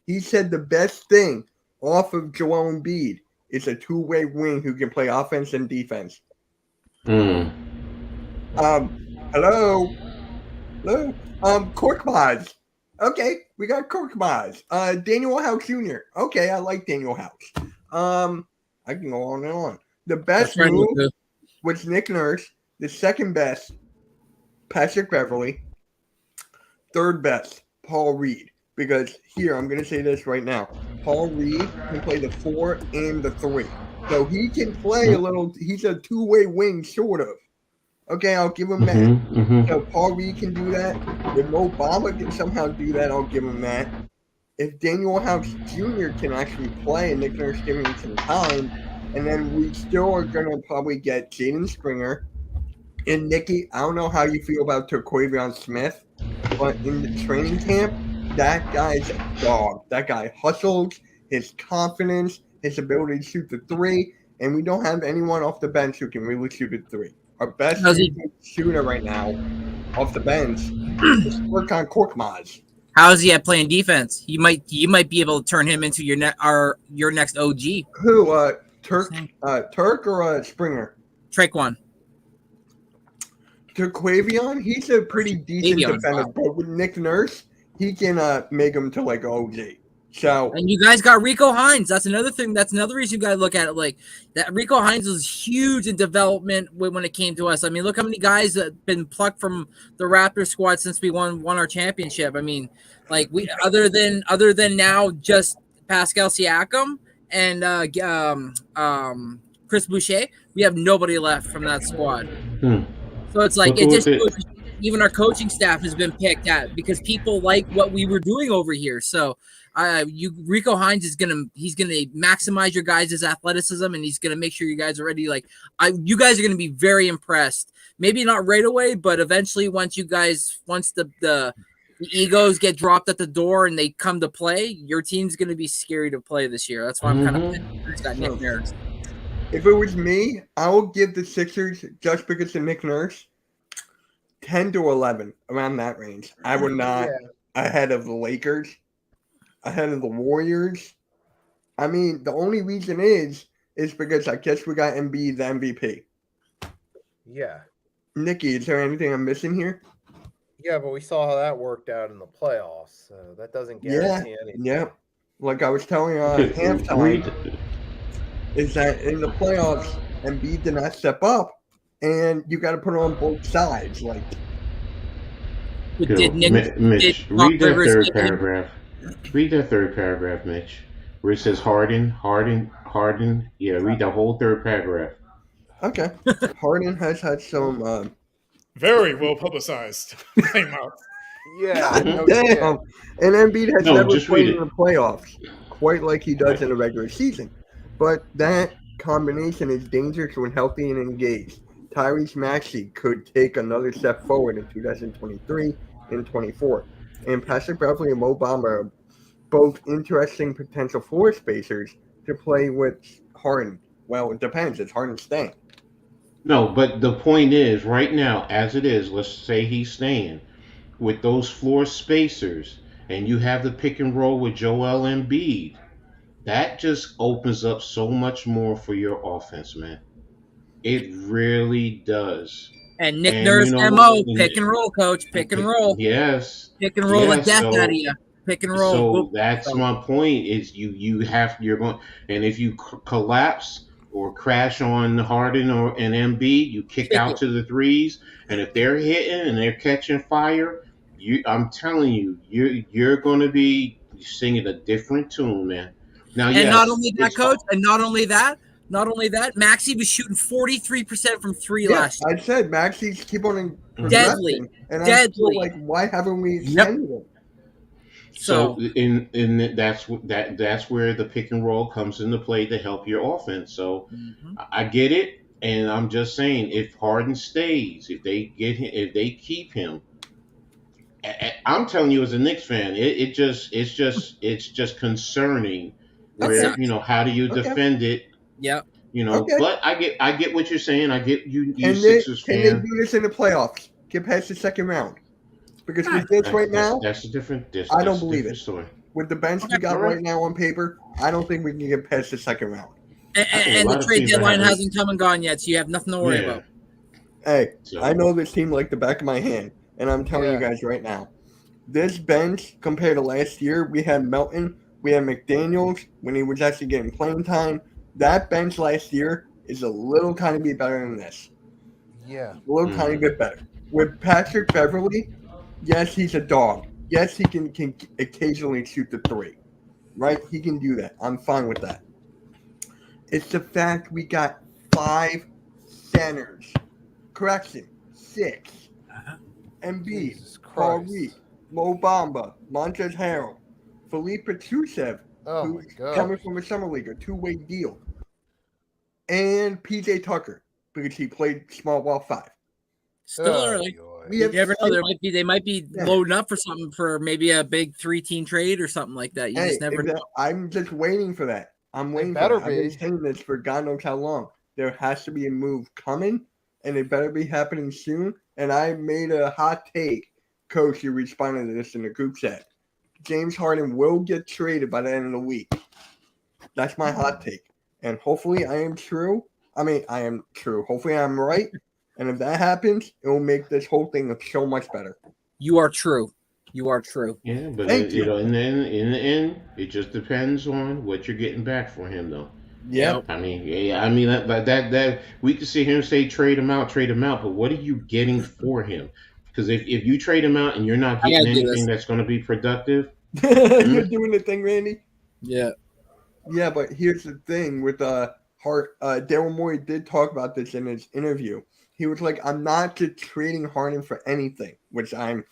He said the best thing off of Joel Embiid is a 2-way wing who can play offense and defense. Hello. Korkmaz. Okay, we got Korkmaz. Daniel House Jr. Okay, I like Daniel House. I can go on and on. The best move was Nick Nurse. The second best, Patrick Beverly. Third best, Paul Reed. Because here, I'm going to say this right now. Paul Reed can play the 4 and the 3. So he can play a little. He's a 2-way wing, sort of. Okay, I'll give him that. So Paul Reed can do that. If Mo Bamba can somehow do that, I'll give him that. If Daniel House Jr. can actually play and Nick Nurse give him some time, and then we still are going to probably get Jaden Springer and Nicky. I don't know how you feel about Terquavion Smith, but in the training camp, That guy's a dog. That guy hustles, his confidence, his ability to shoot the three, and we don't have anyone off the bench who can really shoot a three. Our best shooter right now off the bench is Furkan Korkmaz. How is he at playing defense? You might be able to turn him into your next OG. Who? Turk or Springer? Traquan. Turquavion, he's a pretty decent defender, but with Nick Nurse, he can make him to like OG. So, and you guys got Rico Hines. That's another thing. That's another reason you got to look at it like that. Rico Hines was huge in development when it came to us. I mean, look how many guys that have been plucked from the Raptors squad since we won our championship. I mean, like we other than now just Pascal Siakam and Chris Boucher, we have nobody left from that squad. So it's like even our coaching staff has been picked at because people like what we were doing over here. So Rico Hines he's gonna maximize your guys' athleticism, and he's gonna make sure you guys are ready. You guys are gonna be very impressed. Maybe not right away, but eventually once the egos get dropped at the door and they come to play, your team's gonna be scary to play this year. That's why I'm kind of got Nick Nurse. If it was me, I would give the Sixers, just because of Nick Nurse, 10 to 11, around that range. I would not ahead of the Lakers, ahead of the Warriors. I mean, the only reason is because I guess we got Embiid, the MVP. Yeah. Nicky, is there anything I'm missing here? Yeah, but we saw how that worked out in the playoffs. So that doesn't guarantee anything. Yeah. Like I was telling halftime, is that in the playoffs, Embiid did not step up, and you got to put it on both sides. Like, Mitch, read that third paragraph. Read that third paragraph, Mitch, where it says Harden. Yeah, read the whole third paragraph. Okay. Harden has had some very well publicized timeouts. Yeah. Damn. And Embiid has never played in the playoffs quite like he does in the regular season. But that combination is dangerous when healthy and engaged. Tyrese Maxey could take another step forward in 2023 and 24. And Patrick Beverley and Mo Bamba are both interesting potential floor spacers to play with Harden. Well, it depends. It's Harden staying. No, but the point is, right now, as it is, let's say he's staying with those floor spacers, and you have the pick and roll with Joel Embiid. That just opens up so much more for your offense, man. It really does. And Nick Nurse MO, pick and roll, coach, pick and roll. Yes. Pick and roll the death out of you. Pick and roll. So that's my point. Is you're going, and if you collapse or crash on Harden or an Embiid, you kick out to the threes, and if they're hitting and they're catching fire, I'm telling you, you're going to be singing a different tune, man. Now, and not only that, coach, and not only that, Maxey was shooting 43% from three last year. I said Maxey's keep on deadly, and deadly. I'm still like, why haven't we extended him? So that's where the pick and roll comes into play to help your offense. So I get it, and I'm just saying, if Harden stays, if they get him, if they keep him, I'm telling you as a Knicks fan, it's just concerning. Where how do you defend it? Yeah. But I get what you're saying. I get you Sixers fan. Can they do this in the playoffs? Get past the second round. Because with this right now, that's a different. I don't believe it. Story. With the bench we got right now on paper, I don't think we can get past the second round. And the trade deadline hasn't come and gone yet, so you have nothing to worry about. Hey, I know this team like the back of my hand, and I'm telling you guys right now, this bench compared to last year, we had Melton. We had McDaniels when he was actually getting playing time. That bench last year is a little tiny bit better than this. Yeah. A little tiny bit better. With Patrick Beverley, yes, he's a dog. Yes, he can occasionally shoot the three. Right? He can do that. I'm fine with that. It's the fact we got 5 centers. Correction, 6. Embiid, Paul Reed, Mo Bamba, Montrezl Harrell, Philippe Petrusev, who's coming from a summer league, a 2-way deal, and PJ Tucker because he played small ball 5. Still early. We You have never know. six- They might be Yeah. loading up for something for maybe a big 3-team trade or something like that. You Hey, just never know. I'm just waiting for that. I'm They waiting for better that. I've been be. saying this for God knows how long. There has to be a move coming, and it better be happening soon. And I made a hot take. Coach, you responded to this in the group chat. James Harden will get traded by the end of the week. That's my hot take. And hopefully I am true. I mean, I am true. Hopefully I'm right. And if that happens, it will make this whole thing look so much better. You are true. You are true. Yeah, but Thank you. in the end, it just depends on what you're getting back for him, though. Yep. I mean, that we could sit here and say trade him out, but what are you getting for him? Because if you trade him out and you're not I getting gotta do anything this. that's going to be productive, You're doing the thing, Randy. Yeah. Yeah, but here's the thing with Hart. Daryl Morey did talk about this in his interview. He was like, "I'm not just trading Harden for anything," which I'm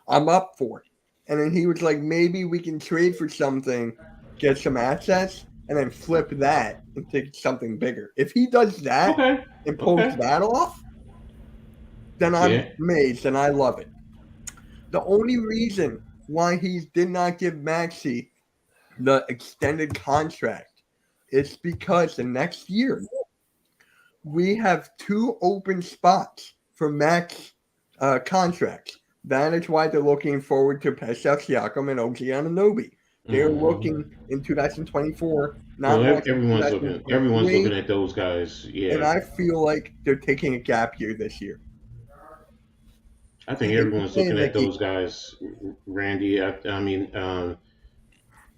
up for. And then he was like, "Maybe we can trade for something, get some assets, and then flip that and take something bigger." If he does that okay, and pulls okay. that off, then I'm Yeah. amazed and I love it. The only reason why he did not give Maxey the extended contract is because the next year we have 2 open spots for max contracts. That is why they're looking forward to Pascal Siakam and OG Anunoby. They're looking in 2024. Not Well, much in everyone's 2023, looking at those guys. Yeah, and I feel like they're taking a gap year this year. I think Hey, everyone's looking at Nicky. those guys, Randy. I mean,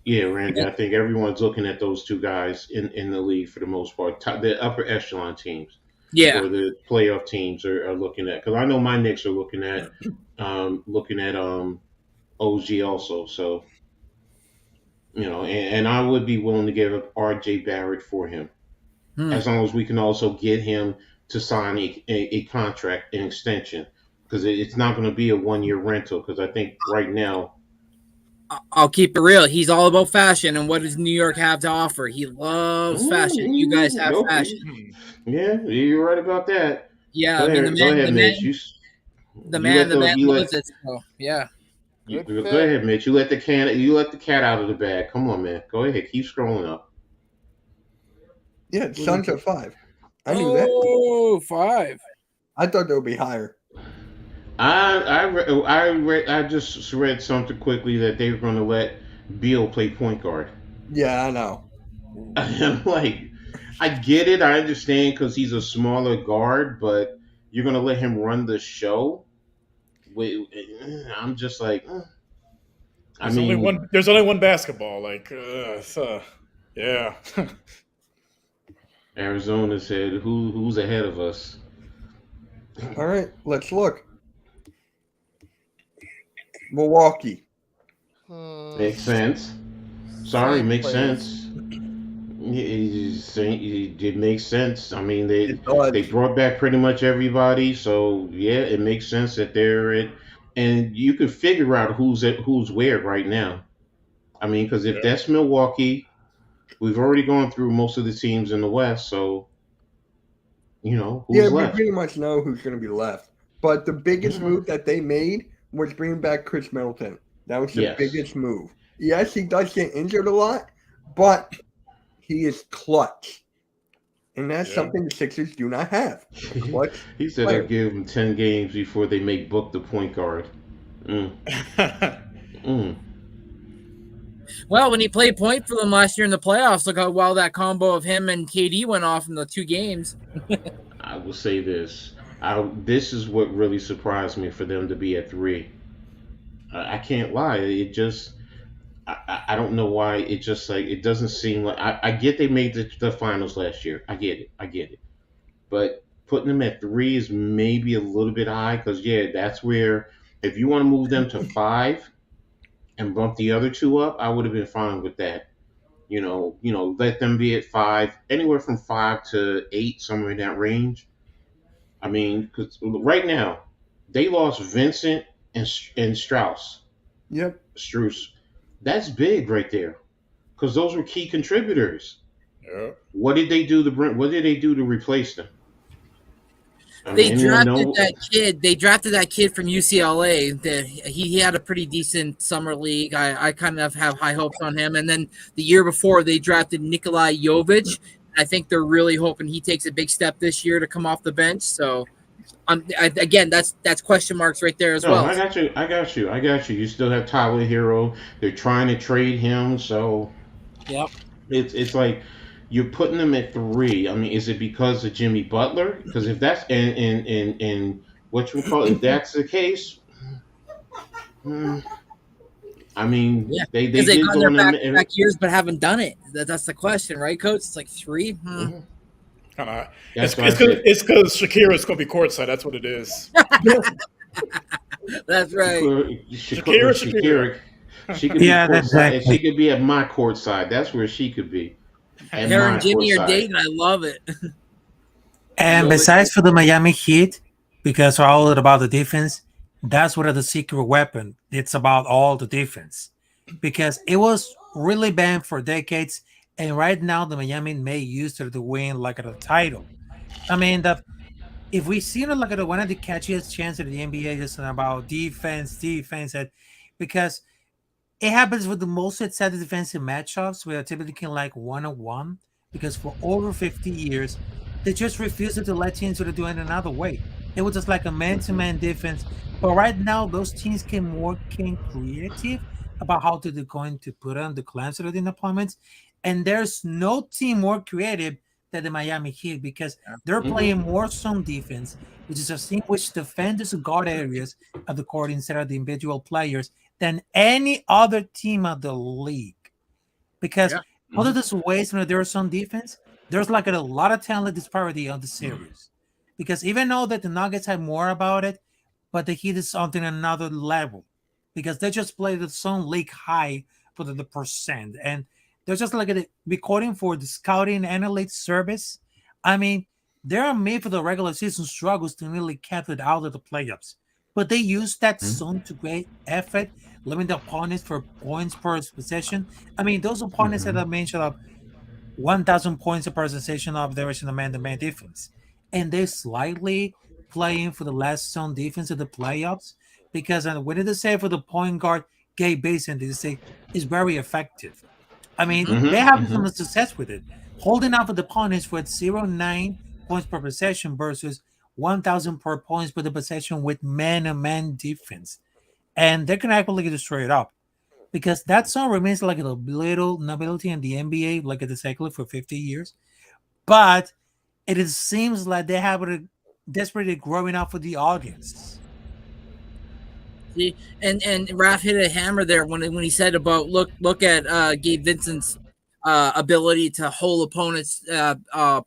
yeah, Randy. I think everyone's looking at those two guys in the league for the most part. The upper echelon teams Yeah. or the playoff teams are looking at. Because I know my Knicks are looking at OG also. So and I would be willing to give up R.J. Barrett for him as long as we can also get him to sign a contract, an extension. Because it's not going to be a 1-year rental. Because I think right now, I'll keep it real. He's all about fashion, and what does New York have to offer? He loves fashion. You guys have okay. fashion. Yeah, you're right about that. Yeah, Go I mean ahead, go ahead, Mitch. the man loves it. So yeah. Go ahead, Mitch. You let the cat out of the bag. Come on, man. Go ahead. Keep scrolling up. Yeah, Suns are 5. I knew that. Oh, 5. I thought they would be higher. I just read something quickly that they were going to let Beal play point guard. Yeah, I know. I'm like, I get it. I understand because he's a smaller guard, but you're going to let him run the show? I'm just like, there's only one basketball. Like, yeah. Arizona said, who's ahead of us? All right, let's look. Milwaukee. Makes sense. Sorry, makes sense. It makes sense. I mean, they brought back pretty much everybody, so yeah, it makes sense that they're it, and you can figure out who's where right now. I mean, because if that's Milwaukee, we've already gone through most of the teams in the West, so who's left. We pretty much know who's going to be left. But the biggest move that they made was bringing back Chris Middleton. That was the biggest move. Yes, he does get injured a lot, but he is clutch. And that's something the Sixers do not have. He said they'll give him 10 games before they make Book the point guard. Well, when he played point for them last year in the playoffs, look how well that combo of him and KD went off in the 2 games. I will say this. This is what really surprised me for them to be at 3. I can't lie. It just, I don't know why. It just like, it doesn't seem like, I get they made the finals last year. I get it. But putting them at 3 is maybe a little bit high because, that's where, if you want to move them to 5 and bump the other 2 up, I would have been fine with that. Let them be at 5, anywhere from 5 to 8, somewhere in that range. I mean, because right now, they lost Vincent and Strauss. Yep. Strus. That's big right there, because those were key contributors. Yeah. What did they do to replace them? They anyone drafted know? that kid. They drafted that kid from UCLA. That he had a pretty decent summer league. I kind of have high hopes on him. And then the year before, they drafted Nikolai Jovic. I think they're really hoping he takes a big step this year to come off the bench. So, again, that's question marks right there as No, well. I got you. I got you. I got you. You still have Tyler Hero. They're trying to trade him, so Yep. it's like you're putting them at three. I mean, is it because of Jimmy Butler? Because if that's and what you call it, if that's the case, hmm, I mean, Yeah, they because they've did gone go there in back years, but haven't done it. That's the question, right, Coach? It's like 3. Mhm. It's That's why I said because Shakira's going to be courtside. That's what it is. That's right. Shakira. She could be Yeah, courtside, and she exactly. could be at my courtside. That's where she could be, at Her and my Jimmy are courtside. dating. I love it. And besides for the Miami Heat, because we're all about the defense, that's what the secret weapon. It's about all the defense. Because it was really banned for decades, and right now the Miami may use it to win like a title. I mean that if we see it like at one of the catchiest chances in the NBA is about defense, because it happens with the most set defensive matchups where typically like 1-on-1 because for over 50 years they just refused to let teams sort of do it another way. It was just like a man-to-man defense. But right now those teams can creative about how to they're going to put on the clamps of the deployments. And there's no team more creative than the Miami Heat because they're playing Hmm. more zone defense, which is a thing which defenders guard areas of the court instead of the individual players than any other team of the league. Because Yeah. other than ways when there's some defense, there's like a lot of talent disparity on the series. Because even though that the Nuggets have more about it, but the Heat is something another level. Because they just play the some league high for the percent. And they're just like a recording for the scouting analytics service. I mean, they are made for the regular season struggles to nearly cap it out of the playoffs. But they use that zone to great effort, limit the opponents for points per possession. I mean, those opponents that I mentioned of 1,000 points per possession of their man-to-man defense, and they're slightly playing for the last zone defense of the playoffs because what did they say for the point guard Gabe Basin? Did they say is very effective? I mean, they Hmm. have Hmm. some success with it, holding out for the opponents with 0.9 points per possession versus 1,000 per points per the possession with man-to-man defense, and they can actually destroy it up because that song remains like a little nobility in the NBA, like at the cycle for 50 years. But seems like they have it desperately growing up for the audience. See, and Raph hit a hammer there when he said about look at Gabe Vincent's ability to hold opponents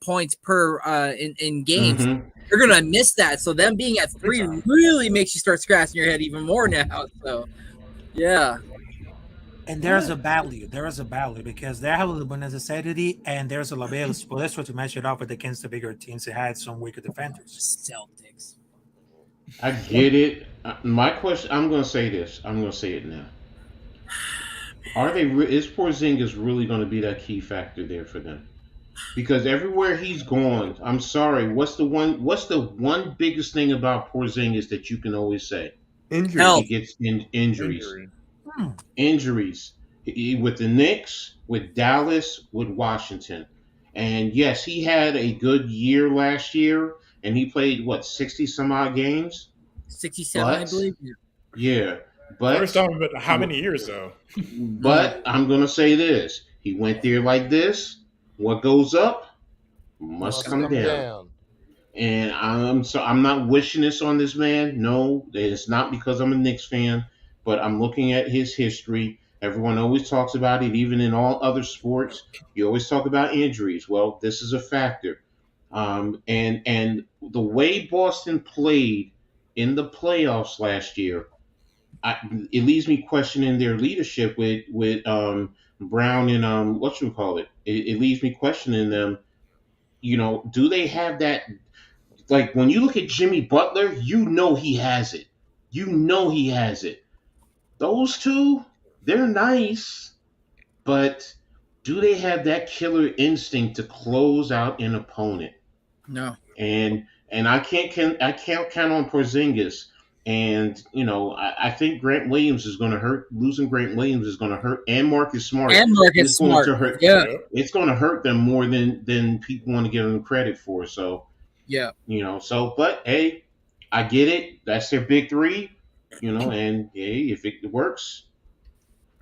points per in games. Hmm. You're gonna miss that. So them being at 3 really makes you start scratching your head even more now. So yeah. And there's a value. There is a value because they have a little bit of necessity, and there's a little bit of spoilers to match it up with against the bigger teams that had some weaker defenders. Celtics. I get it. My question. I'm going to say this. I'm going to say it now. Are they? Is Porzingis really going to be that key factor there for them? Because everywhere he's gone, I'm sorry. What's the one? What's the one biggest thing about Porzingis that you can always say? Injury. He Health. gets injuries. Injury. Hmm. Injuries. With the Knicks, with Dallas, with Washington. And yes, he had a good year last year, and he played what 60 some odd games. 67, I But believe. yeah, First but time, but how many years though? but I'm gonna say this: he went there like this. What goes up must Must come come down. down. And I'm not wishing this on this man. No, it's not because I'm a Knicks fan, but I'm looking at his history. Everyone always talks about it, even in all other sports. You always talk about injuries. Well, this is a factor. And the way Boston played in the playoffs last year, it leaves me questioning their leadership with Brown and what you call it. It leaves me questioning them. Do they have that? Like when you look at Jimmy Butler, you know he has it. You know he has it. Those two, they're nice, but do they have that killer instinct to close out an opponent? No. And and I can't count on Porzingis. And I think Grant Williams is going to hurt. Losing Grant Williams is going to hurt, and Marcus Smart And is Marcus going Smart. to hurt. Yeah. Yeah. It's going to hurt them more than people want to give them credit for. So Yeah. but hey, I get it. That's their big three. And hey, if it works,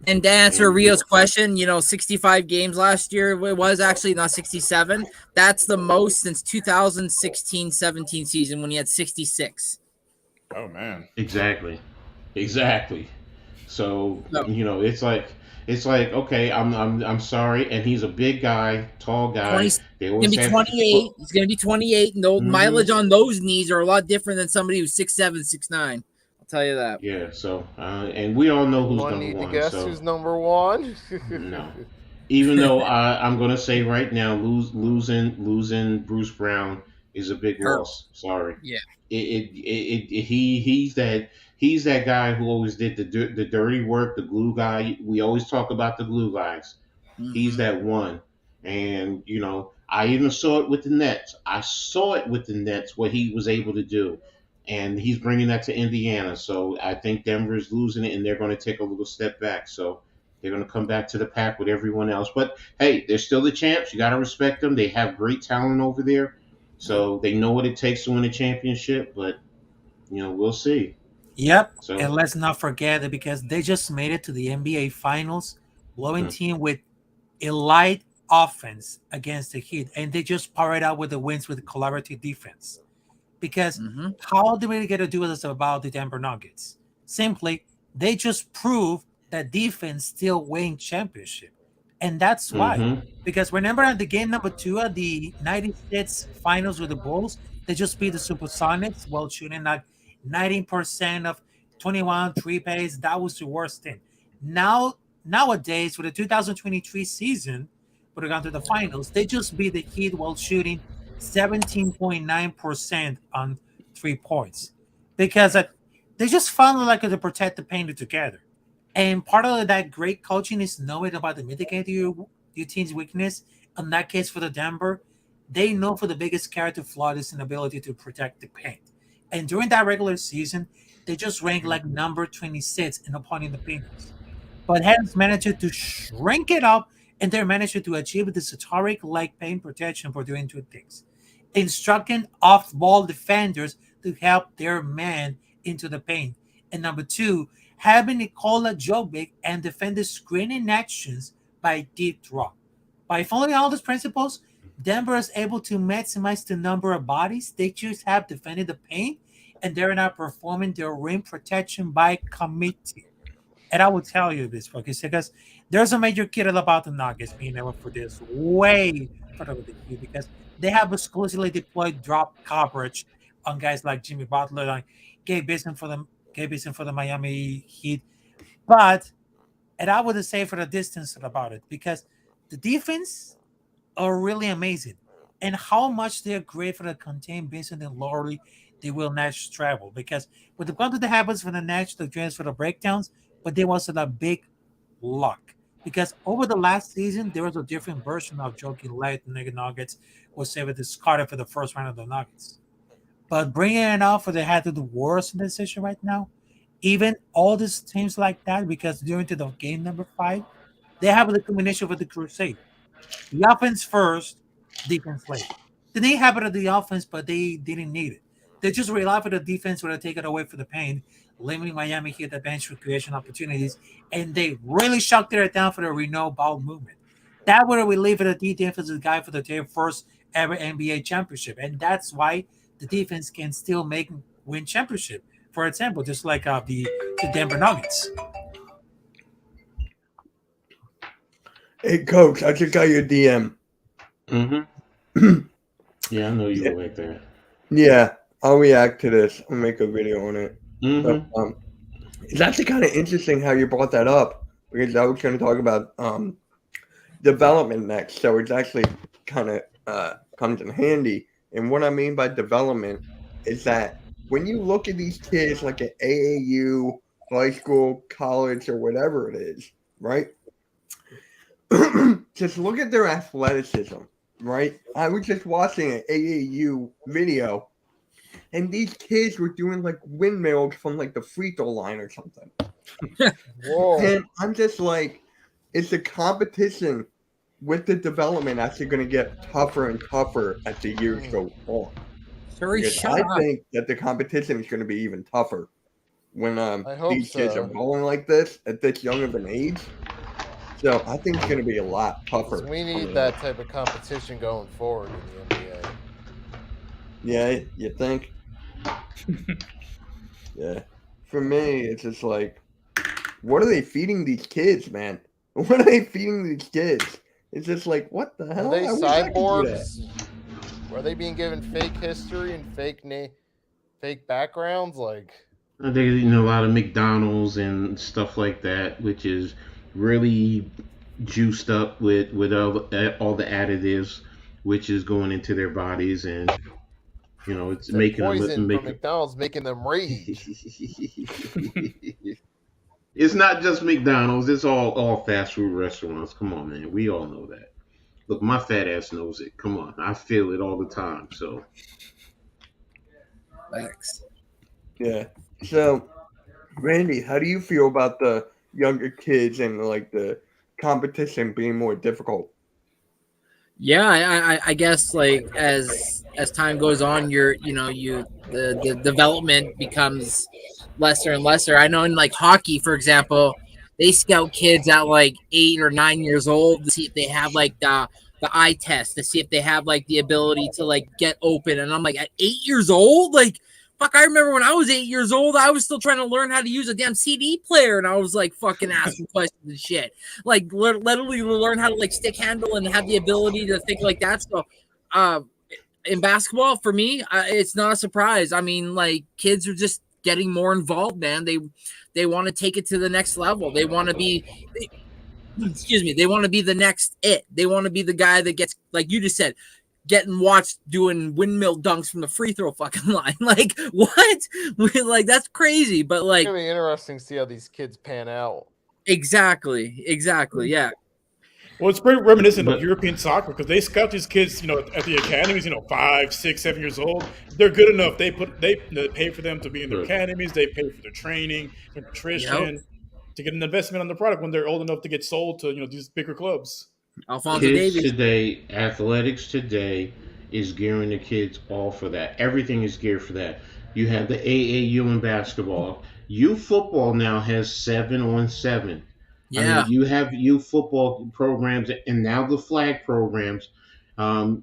And to answer and Rio's question, 65 games last year. It was actually not 67. That's the most since 2016-17 season when he had 66. Oh man. exactly, exactly. So So, it's like okay, I'm sorry, and he's a big guy, tall 20, guy. he's They gonna always be have 28. He's gonna be 28. No mileage on those knees are a lot different than somebody who's 6'7", 6'9". I'll tell you that. yeah. So and we all know who's Anyone number need to one. guess So who's number one? no. Even though I'm gonna say right now, losing Bruce Brown is a big Hurt. loss. Sorry. Yeah. He's that guy who always did the dirty work, the glue guy. We always talk about the glue guys. He's Mhm. that one. And I even saw it with the Nets. I saw it with the Nets what he was able to do, and he's bringing that to Indiana. So I think Denver's losing it, and they're going to take a little step back. So they're going to come back to the pack with everyone else. But hey, they're still the champs. You got to respect them. They have great talent over there, so they know what it takes to win a championship. But we'll see. Yep. So And let's not forget that because they just made it to the NBA Finals, blowing team with elite offense against the Heat, and they just powered out with the wins with collaborative defense. Because how do we get to do this about the Denver Nuggets? Simply, they just prove that defense still win championship. And that's why. Because remember at the game number 2 at the 96 finals with the Bulls, they just beat the Supersonics while shooting like 19% of 21 three pays. That was the worst thing. Nowadays, for the 2023 season, when they got to the finals, they just beat the Heat while shooting 17.9% on 3 points. Because they just found like to protect the paint together. And part of that great coaching is knowing about the mitigate your team's weakness. In that case, for the Denver, they know for the biggest character flaw is an ability to protect the paint. And during that regular season, they just ranked like number 26 in opponent opinions. But has managed to shrink it up, and they managed to achieve the historic like paint protection for doing 2 things. Instructing off-ball defenders to help their man into the paint. And number 2, having Nikola Jokic and defend the screening actions by deep drop. By following all these principles, Denver is able to maximize the number of bodies they just have defending the paint, and they're not performing their rim protection by committee. And I will tell you this, because there's a major kid about the Nuggets being able for this way further with the Heat because they have exclusively deployed drop coverage on guys like Jimmy Butler, like Gabe Vincent for the Miami Heat. But, and I would say for the distance about it, because the defense are really amazing. And how much they're great for the contain Vincent and Laurie, they will Nash travel. Because when it comes to the habits for the Nash, the drains for the breakdowns, but there was a big luck. Because over the last season, there was a different version of Joking Light Nuggets was saved discarded for the first round of the Nuggets. But bringing it out for the head to the worst in the decision right now, even all these teams like that, because during to the game number 5, they have the combination with the Crusade. The offense first, defense later. Then they have it at the offense, but they didn't need it. They just rely for the defense where they take it away for the pain, limiting Miami Heat the bench for creation opportunities, and they really shut their down for the Reno ball movement. That would relieve the defensive guy for their first ever NBA championship, and that's why the defense can still win championship. For example, just like the Denver Nuggets. Hey, Coach, I just got your DM. Yeah, I know you were like that. Yeah, I'll react to this. I'll make a video on it. But, it's actually kind of interesting how you brought that up because I was going to talk about development next. So it's actually kind of comes in handy. And what I mean by development is that when you look at these kids like at AAU, high school, college, or whatever it is, right? Just look at their athleticism, right? I was just watching an AAU video and these kids were doing like windmills from like the free throw line or something. Whoa. And I'm just like, is the competition with the development actually going to get tougher and tougher as the years go on? Sorry, Because shut up. think that the competition is going to be even tougher when I hope these kids are so. balling like this at this young of an age. So I think it's going to be a lot 'Cause tougher. we need that type of competition going forward in the NBA. Yeah, you think? Yeah. For me, it's just like, what are they feeding these kids, man? What are they feeding these kids? It's just like, what the hell? Are they I wish I could do cyborgs? Are they being given fake history and fake backgrounds? Like, They're eating a lot of McDonald's and stuff like that, which is really juiced up with all the additives, which is going into their bodies, and it's the making poison them from McDonald's making them rage. It's not just McDonald's; it's all fast food restaurants. Come on, man, we all know that. Look, my fat ass knows it. Come on, I feel it all the time. So, Thanks. Yeah. So, Randy, how do you feel about the younger kids and like the competition being more difficult? Yeah, I guess like as time goes on, the development becomes lesser and lesser. I know in like hockey, for example, they scout kids at like 8 or 9 years old to see if they have like the eye test, to see if they have like the ability to like get open. And I'm like, at 8 years old, like fuck, I remember when I was 8 years old, I was still trying to learn how to use a damn CD player, and I was like fucking asking questions and shit. Like literally learn how to like stick handle and have the ability to think like that. So, in basketball, for me, it's not a surprise. I mean, like kids are just getting more involved, man. They want to take it to the next level. They want to be. They want to be the next it. They want to be the guy that gets, like you just said, getting watched doing windmill dunks from the free throw fucking line. Like, what? Like, that's crazy. But like, It's gonna be interesting to see how these kids pan out. exactly. Yeah. Well, it's pretty reminiscent But- of European soccer because they scout these kids, at the academies, 5, 6, 7 years old. They're good enough. They pay for them to be in their Right. academies. They pay for their training, their nutrition, to get an investment on the product when they're old enough to get sold to these bigger clubs. Alphonso Kids Davies. today, athletics today is gearing the kids all for that. Everything is geared for that. You have the AAU in basketball. Youth football now has 7-on-7. Yeah. I mean, you have youth football programs and now the flag programs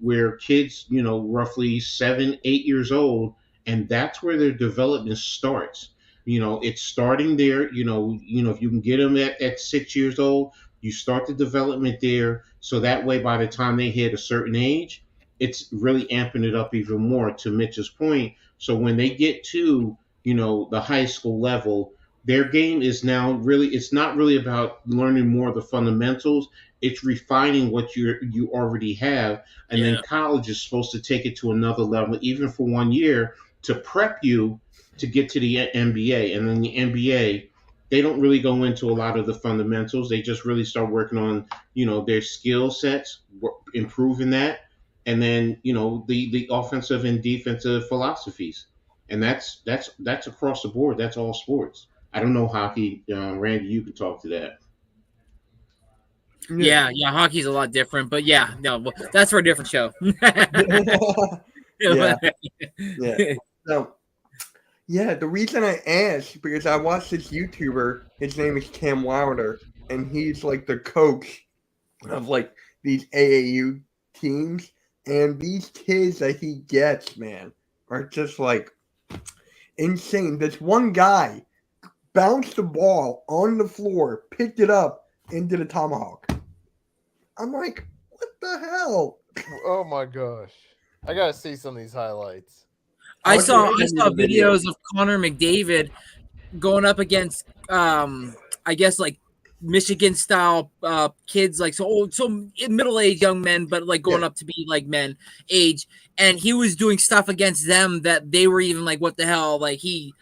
where kids, roughly 7, 8 years old, and that's where their development starts. It's starting there. If you can get them at 6 years old, you start the development there. So that way, by the time they hit a certain age, it's really amping it up even more, to Mitch's point. So when they get to, the high school level, their game is now it's not really about learning more of the fundamentals. It's refining what you already have. And then college is supposed to take it to another level, even for 1 year, to prep you to get to the NBA. And then the NBA, they don't really go into a lot of the fundamentals. They just really start working on, their skill sets, improving that. And then, the offensive and defensive philosophies. And that's across the board. That's all sports. I don't know hockey. Randy, you can talk to that. Yeah. Hockey's a lot different, but that's for a different show. Yeah. So, the reason I asked, because I watched this YouTuber, his name is Cam Wilder, and he's like the coach of like these AAU teams, and these kids that he gets, man, are just like insane. This one guy bounced the ball on the floor, picked it up, and did a tomahawk. I'm like, what the hell? Oh my gosh. I gotta see some of these highlights. I saw videos of Connor McDavid going up against I guess like Michigan style kids, like so middle-aged young men, but like going up to be like men age, and he was doing stuff against them that they were even like, what the hell? Like he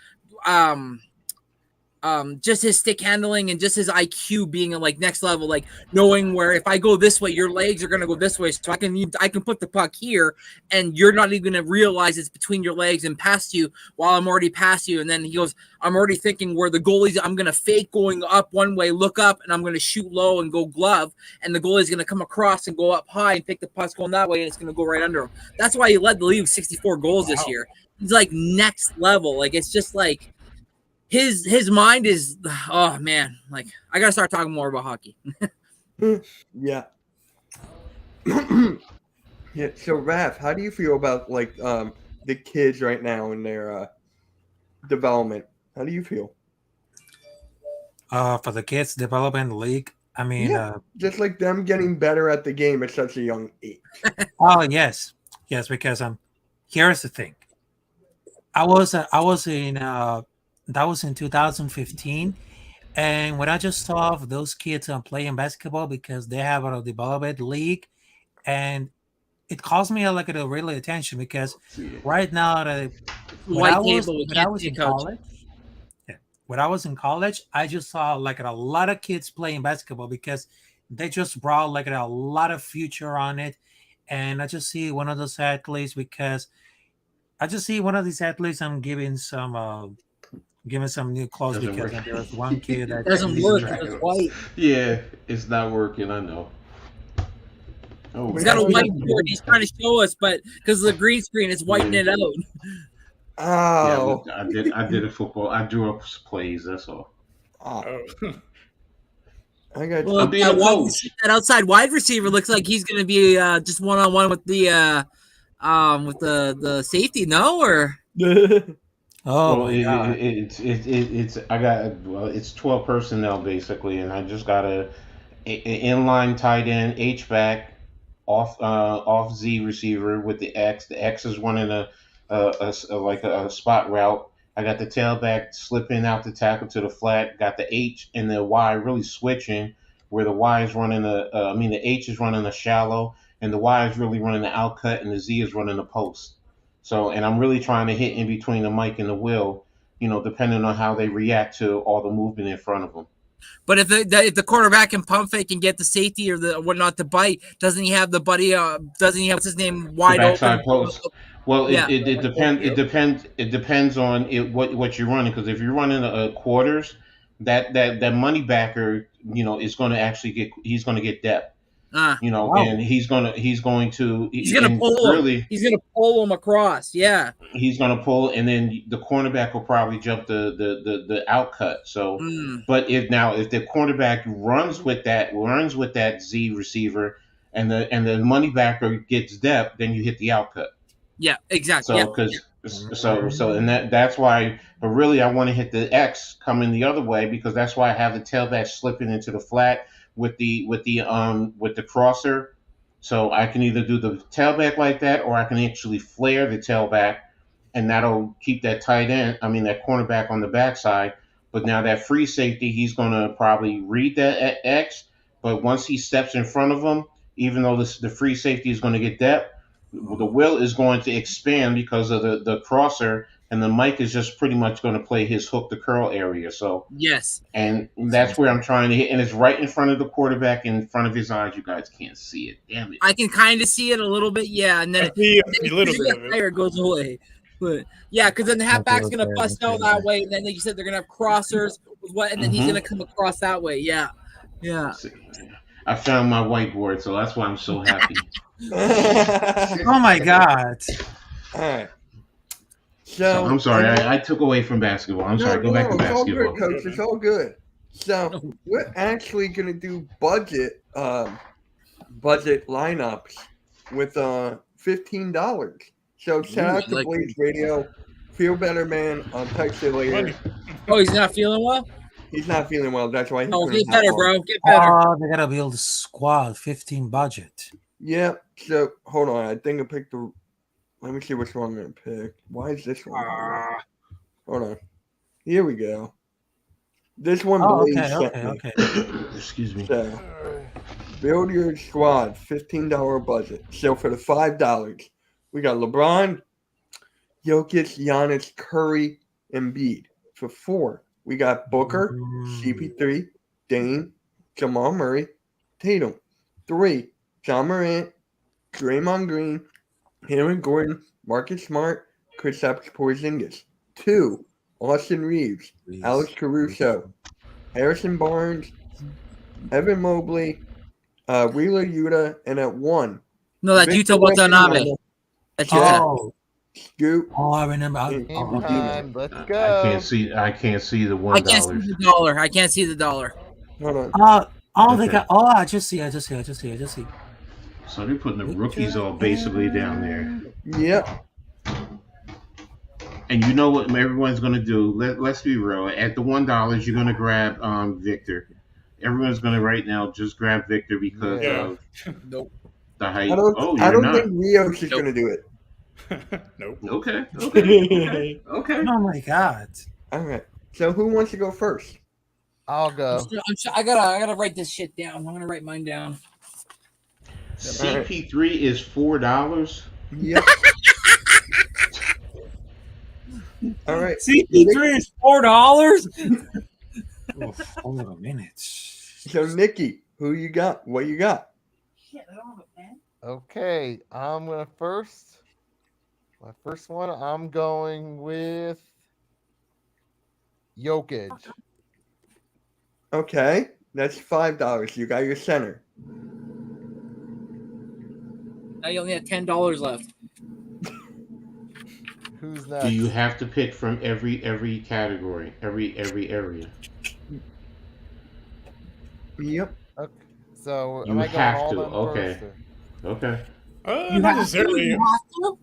just his stick handling and just his IQ being like next level, like knowing where if I go this way, your legs are gonna go this way, so I can put the puck here, and you're not even gonna realize it's between your legs and past you while I'm already past you. And then he goes, I'm already thinking where the goalie's. I'm gonna fake going up one way, look up, and I'm gonna shoot low and go glove, and the goalie's gonna come across and go up high and pick the puck going that way, and it's gonna go right under him. That's why he led the league with 64 goals this year. He's like next level. Like it's just like. His mind is, oh man, like I gotta start talking more about hockey. Yeah. Yeah. So Raph, how do you feel about like the kids right now in their development? How do you feel? For the kids development league, I mean, just like them getting better at the game at such a young age. Oh yes, because here's the thing. I was in that was in 2015, and when I just saw those kids playing basketball because they have a development league, and it caused me like a really attention because right now when I was in college, when I was in college, I just saw like a lot of kids playing basketball because they just brought like a lot of future on it, and I just see one of those athletes because I just see one of these athletes. I'm giving some new clothes because there's one kid that doesn't work. It's white. Yeah, it's not working. I know. Oh, he's got a whiteboard. He's trying to show us, but because of the green screen, it's whitening it out. Oh, yeah, I did a football. I drew up plays. That's all. Oh. I got. Well, that outside wide receiver looks like he's going to be just one-on-one with the safety. No, or. Oh, well, it's 12 personnel basically, and I just got an inline tight end, H back, off Z receiver with the X. The X is running a spot route. I got the tailback slipping out the tackle to the flat. Got the H and the Y really switching, where the Y is running the H is running a shallow, and the Y is really running the outcut, and the Z is running the post. So, and I'm really trying to hit in between the mic and the will, depending on how they react to all the movement in front of them. But if the quarterback can pump fake and get the safety or the whatnot to bite, doesn't he have the buddy? Doesn't he have what's his name wide open? Post. Well, it depends. It depends on what you're running. Because if you're running quarters, that money backer, is going to he's going to get depth. And he's going to pull him. He's going to pull him across. Yeah, he's going to pull, and then the cornerback will probably jump the outcut. So, but if the cornerback runs with that Z receiver, and the money backer gets depth, then you hit the outcut. Yeah, exactly. So and that's why. But really, I want to hit the X coming the other way because that's why I have the tailback slipping into the flat with the crosser. So I can either do the tailback like that, or I can actually flare the tailback, and that'll keep that that cornerback on the backside. But now that free safety, he's going to probably read that X. But once he steps in front of him, even though the free safety is going to get depth, the will is going to expand because of the crosser, and the mic is just pretty much going to play his hook the curl area. So yes, and that's where I'm trying to hit, and it's right in front of the quarterback, in front of his eyes. You guys can't see it. Damn it! I can kind of see it a little bit, yeah, and then it goes away. But yeah, because then the halfback's gonna bust out that way, and then like you said, they're gonna have crossers with and then he's gonna come across that way. Yeah. I found my whiteboard, so that's why I'm so happy. Oh my God! All right. So I'm sorry, I took away from basketball. I'm sorry. Go back to basketball. It's all good, Coach. It's all good. So we're actually gonna do budget lineups with $15. So shout out to Blaze Radio. Feel better, man. I'll text you later. Oh, he's not feeling well? He's not feeling well. That's why he's get better, bro. Get better. Oh, they gotta build a squad. 15 budget. Yeah. So hold on. I think I picked the. Let me see which one I'm gonna pick. Why is this one? Hold on. Here we go. This one. Okay. Excuse me. So, build your squad. $15 budget. So for the $5, we got LeBron, Jokic, Giannis, Curry, Embiid. For $4, We got Booker, CP3, Dame, Jamal Murray, Tatum. 3, John Morant, Draymond Green, Aaron Gordon, Marcus Smart, Kristaps Porzingis. 2, Austin Reeves, Alex Caruso, Harrison Barnes, Evan Mobley, Wheeler Yuta, and at 1. No, that's Victor Yuta Watanabe. Wembanyama, That's Yuta. Oh, Scoot. oh, I remember. and Game Kuzma. time. Let's I go. can't see. I can't see the I can't $1. see the dollar. I can't see the dollar. Hold on. They Okay. got. Oh, I just see. So they're putting the rookies all basically down there. Yep. And you know what everyone's going to do? Let's be real. At the $1, you're going to grab Victor. Everyone's going to right now just grab Victor because Yeah. of Nope. the I height. don't, Oh, I you're don't not. think Rios is Nope. going to do it. Nope. Okay. Okay. Okay. Oh my god. All right. So who wants to go first? I'll go. I gotta write this shit down. I'm gonna write mine down. CP3 is $4. Yep. All right. CP3 is $4. Hold on a minute. So Nicky, who you got? What you got? Shit, I don't have a pen. Okay, I'm gonna first. My first one, I'm going with Jokic. Okay, that's $5. You got your center. Now you only have $10 left. Who's Do next? you have to pick from every category, every area? Yep. Okay. So You am I going have all to, them okay. first, or- Okay. Not necessarily. You have to?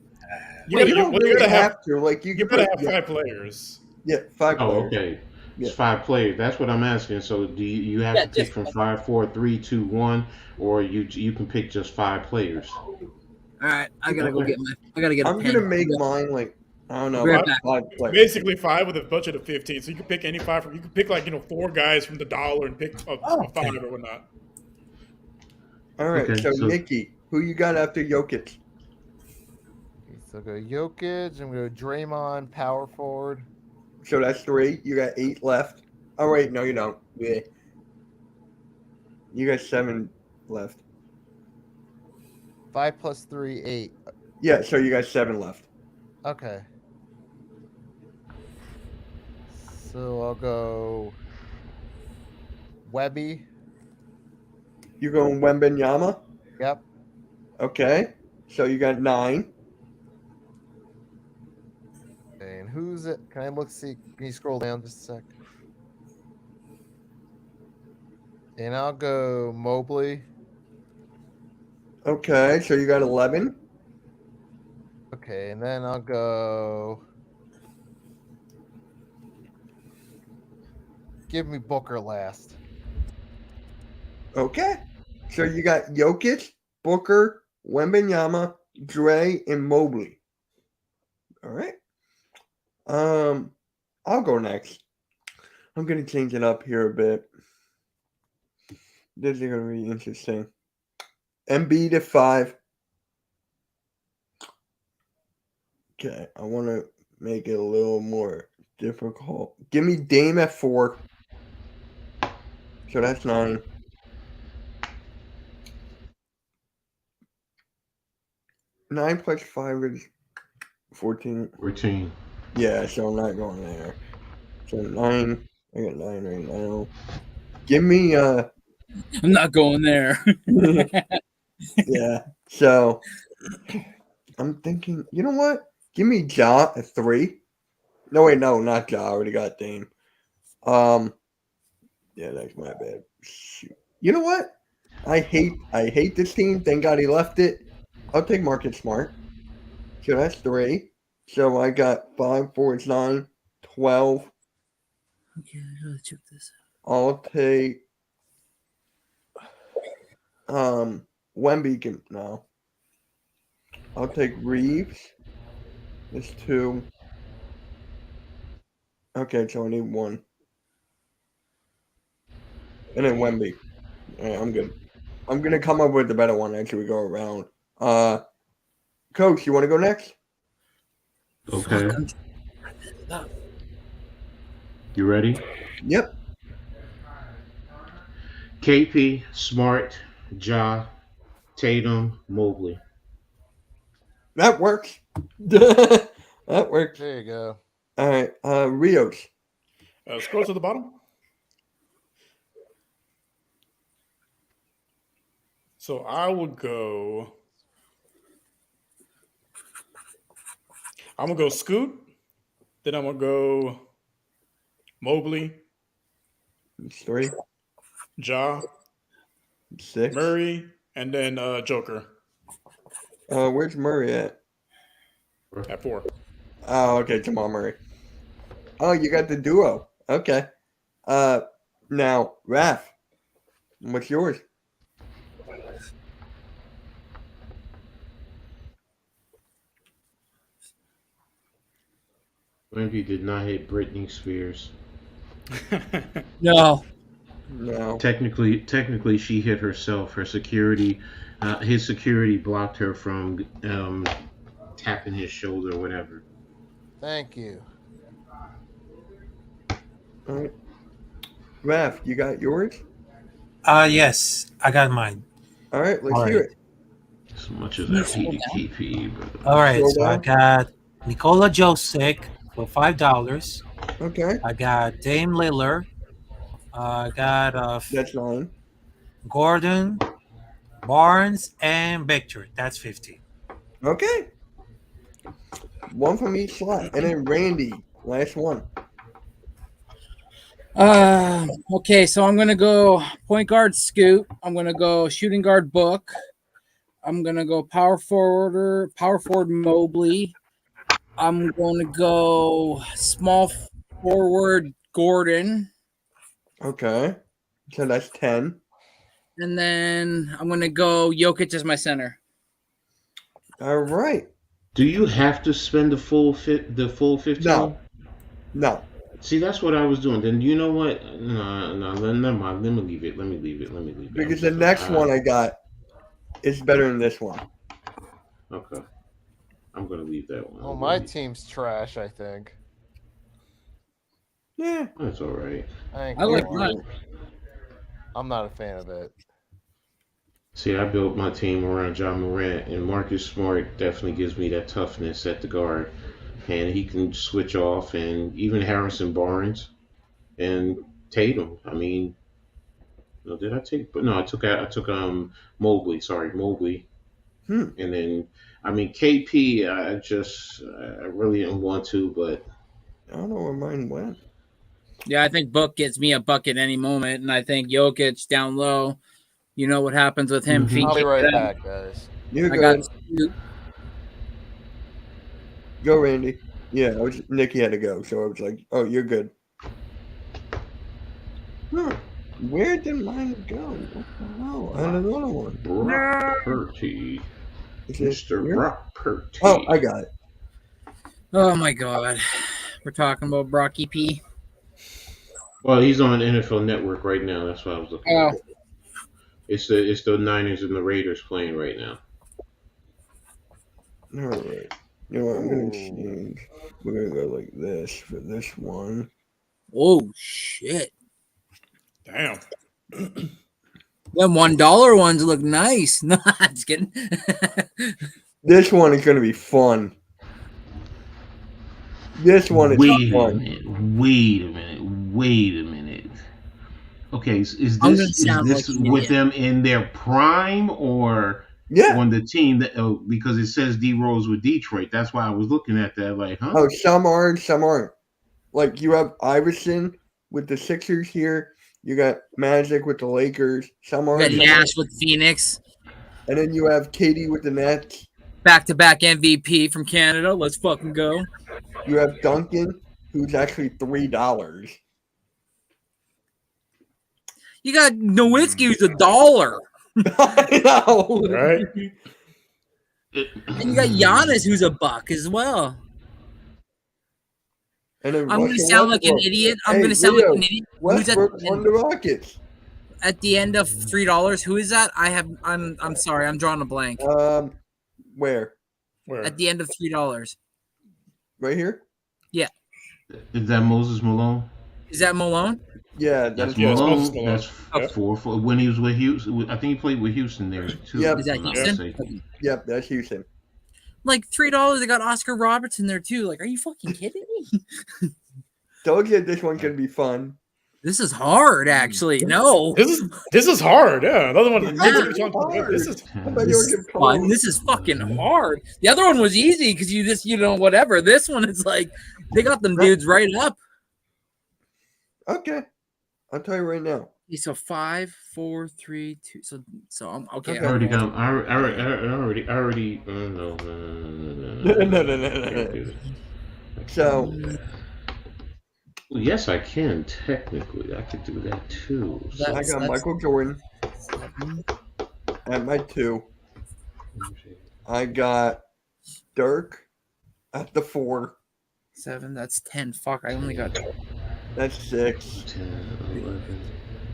You You don't gotta really have. have to. Like you You can gotta put have 5 players. 5 Oh, players. okay. Yeah. It's 5 players. That's what I'm asking. So do you have Yeah, to pick just from 5. 5, 4, 3, 2, 1, or you can pick just 5 players? All right, I gotta go Okay. get my. I gotta get a I'm pen. gonna make mine like I don't know, We're about back. 5 players. Basically 5 with a budget of 15. So you can pick any 5 from. You can pick 4 guys from the dollar and pick a 5 or whatnot. All right. Okay, so so- Nicky, who you got after Jokic? So go Jokic. I'm going to go Draymond, power forward. So that's 3. You got 8 left. Oh wait, no, you don't. Yeah. You got 7 left. 5 plus 3, 8. Yeah, so you got 7 left. Okay. So I'll go Webby. You going Wembanyama? Yep. Okay. So you got 9. And who's it? Can I look? See? Can you scroll down just a sec? And I'll go Mobley. Okay, so you got 11. Okay, and then I'll go. Give me Booker last. Okay. So you got Jokic, Booker, Wembanyama, Dre, and Mobley. All right. I'll go next. I'm gonna change it up here a bit. This is gonna be interesting. Embiid at 5. Okay, I want to make it a little more difficult. Give me Dame at 4. So that's 9. Nine plus 5 is 14. 14. Yeah, so I'm not going there. So 9. I got 9 right now. Give me I'm not going there. yeah. So I'm thinking, you know what? Give me Ja at 3. No, wait, no, not Ja. I already got Dame. Yeah, that's my bad. Shoot. You know what? I hate this team. Thank God he left it. I'll take Marcus Smart. So that's 3. So I got 5, 4 is 9, 12. Okay, I gotta check this I'll take Wemby can no. I'll take Reeves. That's 2. Okay, so I need 1. And then Wemby. Yeah, I'm good. I'm gonna come up with a better one as we go around. Coach, you want to go next? Okay. You ready? Yep. KP, Smart, Ja, Tatum, Mobley. That works. That works. There you go. All right. Rios. Scroll to the bottom. So I will go. I'm gonna go Scoot. Then I'm gonna go Mobley, 3, Ja, 6. Murray, and then Joker Where's Murray at? at 4. Oh, okay. Come on, Murray. Oh, you got the duo. Okay. Now, Raph, what's yours? Wemby did not hit Britney Spears. No. No. Technically, she hit herself. Her security, his security blocked her from tapping his shoulder or whatever. Thank you. All right. Raph, you got yours? Yes, I got mine. All right, let's All hear right. it. As much as I hated KP, but All right, Scroll so I down. got Nikola Josic for $5. Okay, I got Dame Lillard. I got that's 9. Gordon, Barnes, and Victor. That's 50. Okay. One from each slot. And then Randy, last one. Okay, so I'm gonna go point guard Scoot. I'm gonna go shooting guard Book. I'm gonna go power forward Mobley. I'm gonna go small forward Gordon, Okay. So that's 10. and then I'm gonna go Jokic as my center. All right. do you have to spend the full 15? No. No. See, that's what I was doing. Then you know what? No, never mind. Let me leave it. Because the next one I got is better than this one. Okay. I'm gonna leave that one. Oh, my team's trash, I think. Yeah. That's all right. I like mine. I'm not a fan of it. See, I built my team around John Morant, and Marcus Smart definitely gives me that toughness at the guard, and he can switch off, and even Harrison Barnes and Tatum. I mean, no, did I take? But no, I took Mobley. Sorry, Mobley, and then I mean KP. I really didn't want to, but I don't know where mine went. Yeah, I think Book gets me a bucket any moment, and I think Jokic down low. You know what happens with him. I'll be right back, guys. You're I good. got Scoot. Go, Randy. Yeah, Nicky had to go, so I was like, oh, you're good. Huh. Where did mine go? What the hell? I had another one. Brock Purdy, Is it Mr. here? Brock Purdy. Oh, I got it. Oh my God, we're talking about Brocky P. Well, he's on NFL Network right now. That's why I was looking. Oh. At it. It's the Niners and the Raiders playing right now. All right. You know what? I'm going to change. We're going to go like this for this one. Oh shit! Damn. Them $1 ones look nice. No, I'm just kidding. This one is going to be fun. This one is fun. Wait a minute. Okay, is this like with them in their prime or on the team that because it says D Rose with Detroit? That's why I was looking at that like, huh? Oh, some are and some aren't. Like you have Iverson with the Sixers here. You got Magic with the Lakers. Some are. You got Nash with Phoenix. And then you have KD with the Nets. Back-to-back MVP from Canada. Let's fucking go. You have Duncan, who's actually $3. You got Nowitzki, who's $1. I know. Right? And you got Giannis, who's $1 as well. And then I'm going to sound like an idiot. I'm going to sound like an idiot. Who's Westbrook on the Rockets. At the end of $3? Who is that? I'm sorry. I'm drawing a blank. Where? At the end of $3. Right here? Yeah. Is that Moses Malone? Is that Malone? Yeah, That's that's Malone. Malone. That's Yep. 4 when he was with Houston. I think he played with Houston there too. Yep. Is that if I'm not Houston? mistaken. Okay. Yep, that's Houston. Like $3, they got Oscar Robertson there too. Like, are you fucking kidding me? Told you this one's gonna be fun. This is hard, actually. No. This is hard. Yeah, another one. This is hard. I thought you This were is getting fun. close. This is fucking hard. The other one was easy because you just, whatever. This one is like, they got them dudes right up. Okay, I'll tell you right now. Okay, so 5, 4, 3, 2. So I'm okay. Okay. I already got. I already. No. No. So, Yes, I can. Technically, I could do that too. So, I got Michael Jordan at my 2. I got Dirk at the 4. 7. That's 10. Fuck, I only got. That's 6. 10, 11.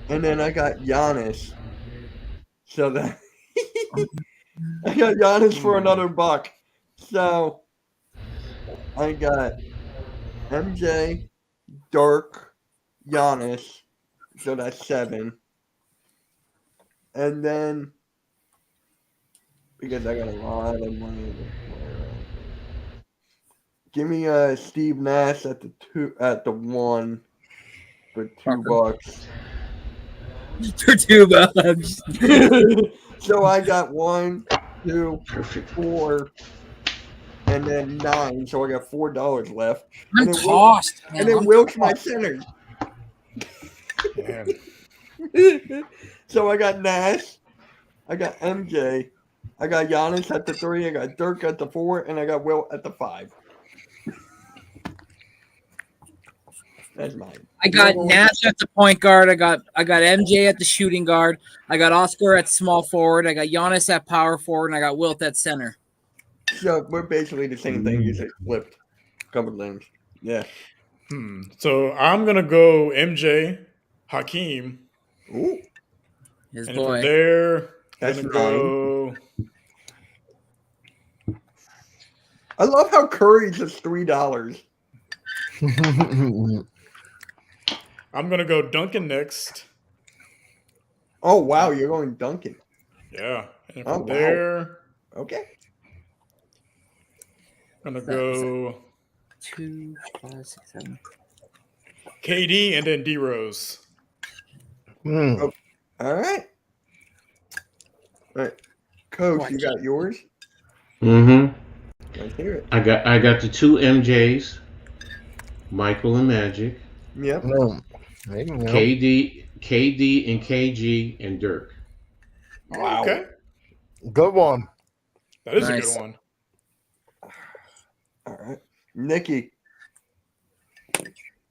And then I got Giannis. So that I got Giannis for another buck. So I got MJ, Dirk, Giannis. So that's 7. And then because I got a lot of money. Give me Steve Nash at the 1 for $2. For $2. So I got 1, 2, 4, and then 9. So I got $4 left. I'm And then tossed. And then Wilk's my center. So I got Nash, I got MJ, I got Giannis at the 3, I got Dirk at the 4, and I got Will at the 5. That's mine. I got Nash at the point guard. I got MJ at the shooting guard. I got Oscar at small forward. I got Giannis at power forward, and I got Wilt at center. So we're basically the same thing. You just flipped a couple things. Yeah. So I'm gonna go MJ, Hakeem. Ooh. His And boy. from there, That's I'm gonna go. I love how Curry's just $3. I'm gonna go Duncan next. Oh wow, you're going Duncan. Yeah, and Oh, from wow. there, Okay. I'm gonna go 2, 5, 6, 7. KD and then D Rose. All right. All right. Coach, you got yours? Mm-hmm. Let's hear it. I got the 2 MJs, Michael and Magic, Yep. KD and KG and Dirk. Wow. Okay, Good one. that is Nice. a good one. All right. Nicky.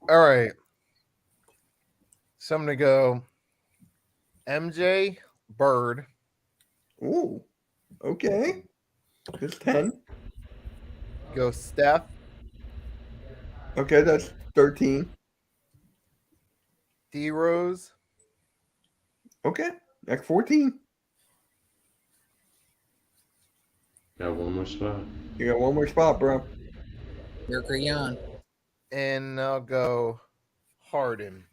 All right. So I'm gonna go MJ, Bird, Ooh. Okay. That's 10. go Steph, Okay, that's 13. D Rose, Okay. That's 14. Got one more spot. You got one more spot, bro. Dirk or Jan. and I'll go Harden.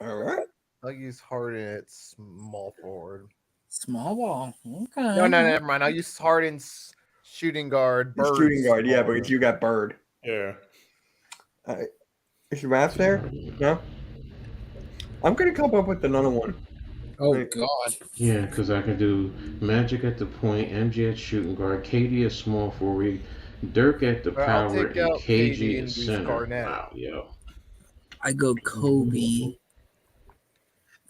All right. I'll use Harden at small forward. Small ball. Okay. No, never mind. I'll use Harden's shooting guard. It's Bird's shooting guard, yeah, small but you got Bird. Yeah. All right. Is Raph there? No? I'm going to come up with another one. Oh, Right. God. Yeah, because I can do Magic at the point, MJ at shooting guard, KD at small forward, Dirk at the Well, I'll power, take and out KG KD at and use center. Garnett. Wow, yo. I go Kobe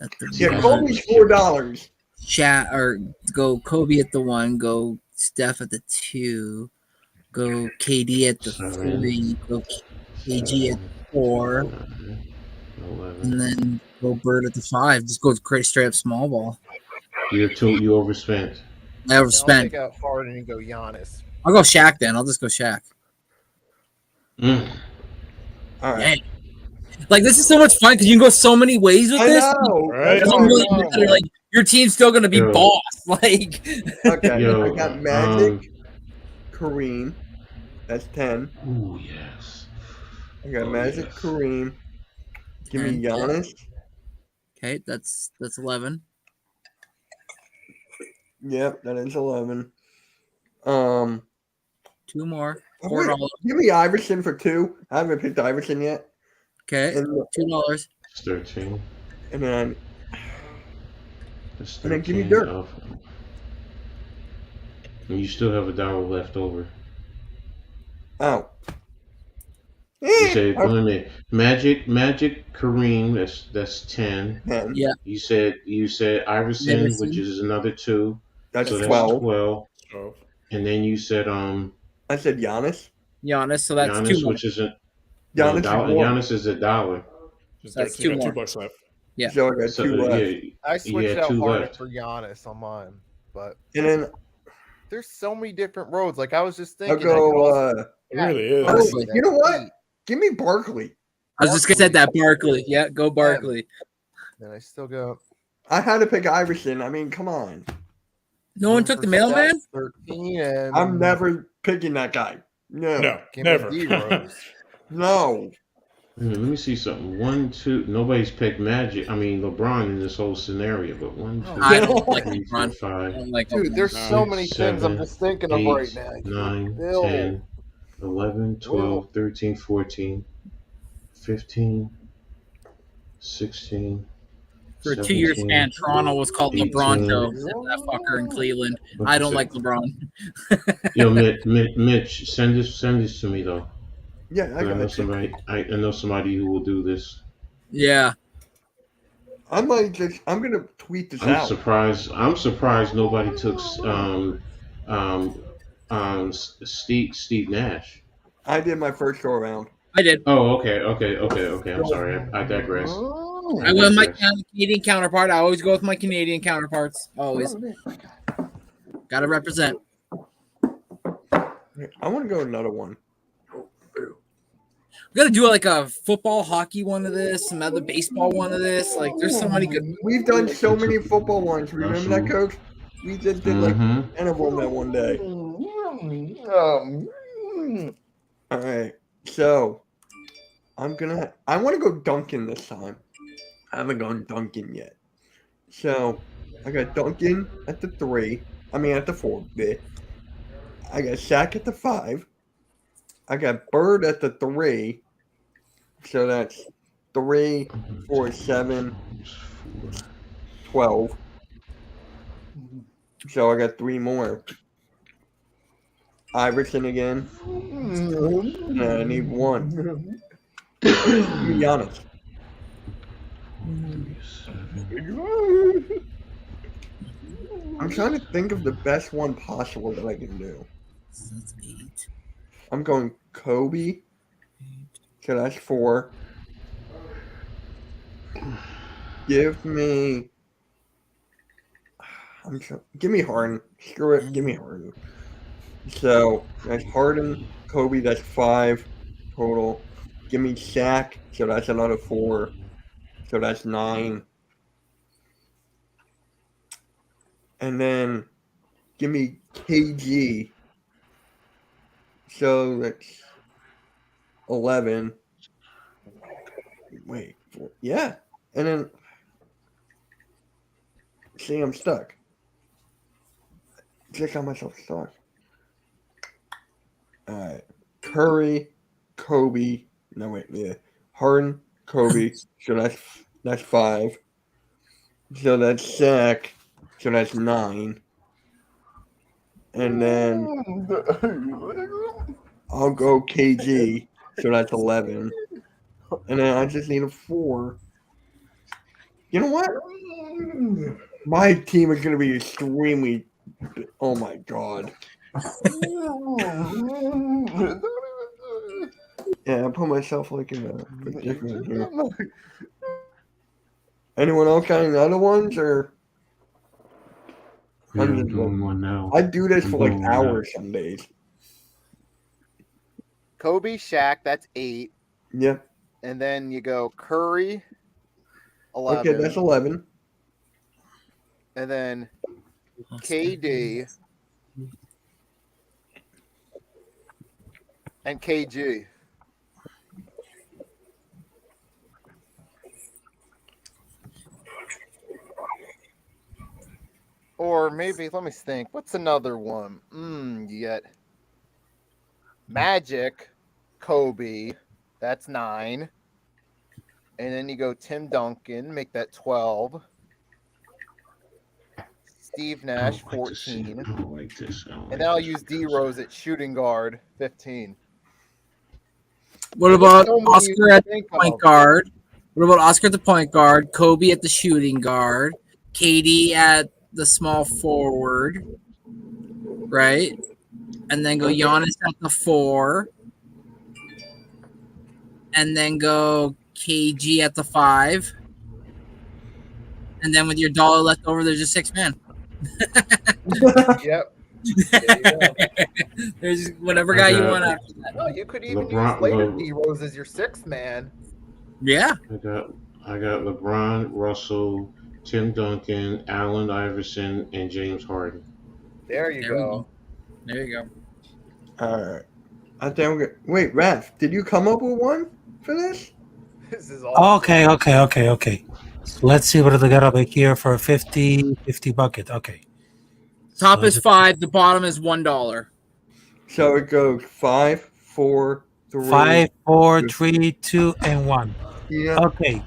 at the Yeah, Yeah. Kobe's $4. or go Kobe at the 1, go Steph at the 2, go KD at the 3, go KG at 4, 11. and then go Bird at the 5. Just go straight up small ball. You overspent. I And I'll overspent. take out Harden and go Giannis. I'll go Shaq then. I'll just go Shaq. Mm. All right. Dang. Like, this is so much fun because you can go so many ways with I this. know. Right. It That's doesn't really hard. matter. Like, your team's still going to be Yo. boss. Like, Okay. Yo, I got Magic, Kareem. That's 10. Ooh, yes. I got Magic, yes. Kareem. Give me 10. Giannis. Okay, that's 11. Yep, that is 11. 2 more. Oh, $4. wait, give me Iverson for 2. I haven't picked Iverson yet. Okay, And, $2. It's 13. and then That's And then give me 13 Dirk. of. And you still have $1 left over. oh. You said, Oh, wait a minute. Magic, Kareem. That's 10. 10. Yeah, You said Iverson, which Iverson. is another 2. That's So that's 12. 12. So And then you said I said Giannis. Giannis, so that's 2 Giannis, more. which isn't no Giannis is dollar. 1. Giannis is $1. just So that's 13. 2 Got more. $2 left. Yeah. So I got So 2 left. yeah, I switched had out 2 Harden left. for Giannis on mine, but And then there's so many different roads. Like I was just I'll thinking, I could go. also It really is. Oh, Barkley. you know what? Give me Barkley. I was just gonna say that Barkley. Yeah, go Barkley. and I still go. I had to pick Iverson. I mean, come on. No one took the mailman? 13 and I'm never picking that guy. No. No, give me never. D-Rose. No. Let me see something. 1, 2. Nobody's picked Magic. I mean LeBron in this whole scenario, but 1, 2, I don't like 3, 4, LeBron. I 5, don't like Dude, LeBron. there's so many things I'm 7, just thinking of 8, right now. 9, Bill. 10, 11, 12, 13, 14, 15, 16. For a 2-year 17, span, Toronto was called 18. LeBronto. Except that fucker in Cleveland. I don't like LeBron. Yo, Mitch, send this to me though. Yeah, I 'Cause I know got you. somebody. I know somebody who will do this. Yeah. I'm gonna tweet this I'm out. surprised nobody took Steve Nash. I did my first go around. I did. Oh, okay. I'm sorry. I digress. I went with my Canadian counterpart. I always go with my Canadian counterparts. Always. Gotta represent. I want to go another one. We gotta do like a football, hockey one of this, another baseball one of this. Like, there's so many good. We've done so many football ones. Remember that, Coach? We just did like 10 of them that one day. All right. So I want to go Duncan this time. I haven't gone Duncan yet. So I got Duncan at the 3. I mean at the 4 bit. I got Shaq at the 5. I got Bird at the 3. So that's 3, 4, 7, 12. So I got 3 more. Iverson again. I need 1. Be honest. I'm trying to think of the best one possible that I can do. That's 8. I'm going Kobe. So that's 4. Give me Harden. Screw it. Give me Harden. So that's Harden, Kobe. That's 5 total. Give me Shaq. So that's another 4. So that's 9. And then give me KG. So that's 11. Wait. 4. Yeah. And then see, I'm stuck. Just got myself stuck. Alright. Curry, Kobe. No, wait, yeah. Harden, Kobe. So that's 5. So that's Shaq. So that's 9. And then I'll go KG. So that's 11. And then I just need a 4. You know what? My team is going to be extremely. Oh my god. Yeah, I put myself like in a predicament here. Anyone else got any other ones or? Yeah, I'm doing one now. I do this I'm for like doing one now. hours some days. Kobe, Shaq, that's 8. Yep. And then you go Curry, 11. Okay, that's 11. And then KD and KG. Or maybe, let me think. What's another one? You get Magic, Kobe. That's 9. And then you go Tim Duncan, make that 12. Steve Nash, 14. I don't like this. And then I'll use D Rose at shooting guard, 15. What about Oscar at the point guard? What about Oscar at the point guard? Kobe at the shooting guard. KD at the small forward. Right? And then go Giannis at the 4. And then go KG at the 5. And then with your dollar left over, there's a 6-man. Yep. There's whatever guy you want after that. No, you could even use later D Rose as your 6th man. Yeah. I got LeBron, Russell, Tim Duncan, Allen Iverson, and James Harden. There you go. There you go. All right. I think I'm good. Wait, Raph, did you come up with one for this? This is all. Okay. So let's see what they got over here for a 50 bucket. Okay. Top is 5. The bottom is $1. So it goes 5, 4, 3. 5, 4, 3, 2, and 1. Yeah. Okay.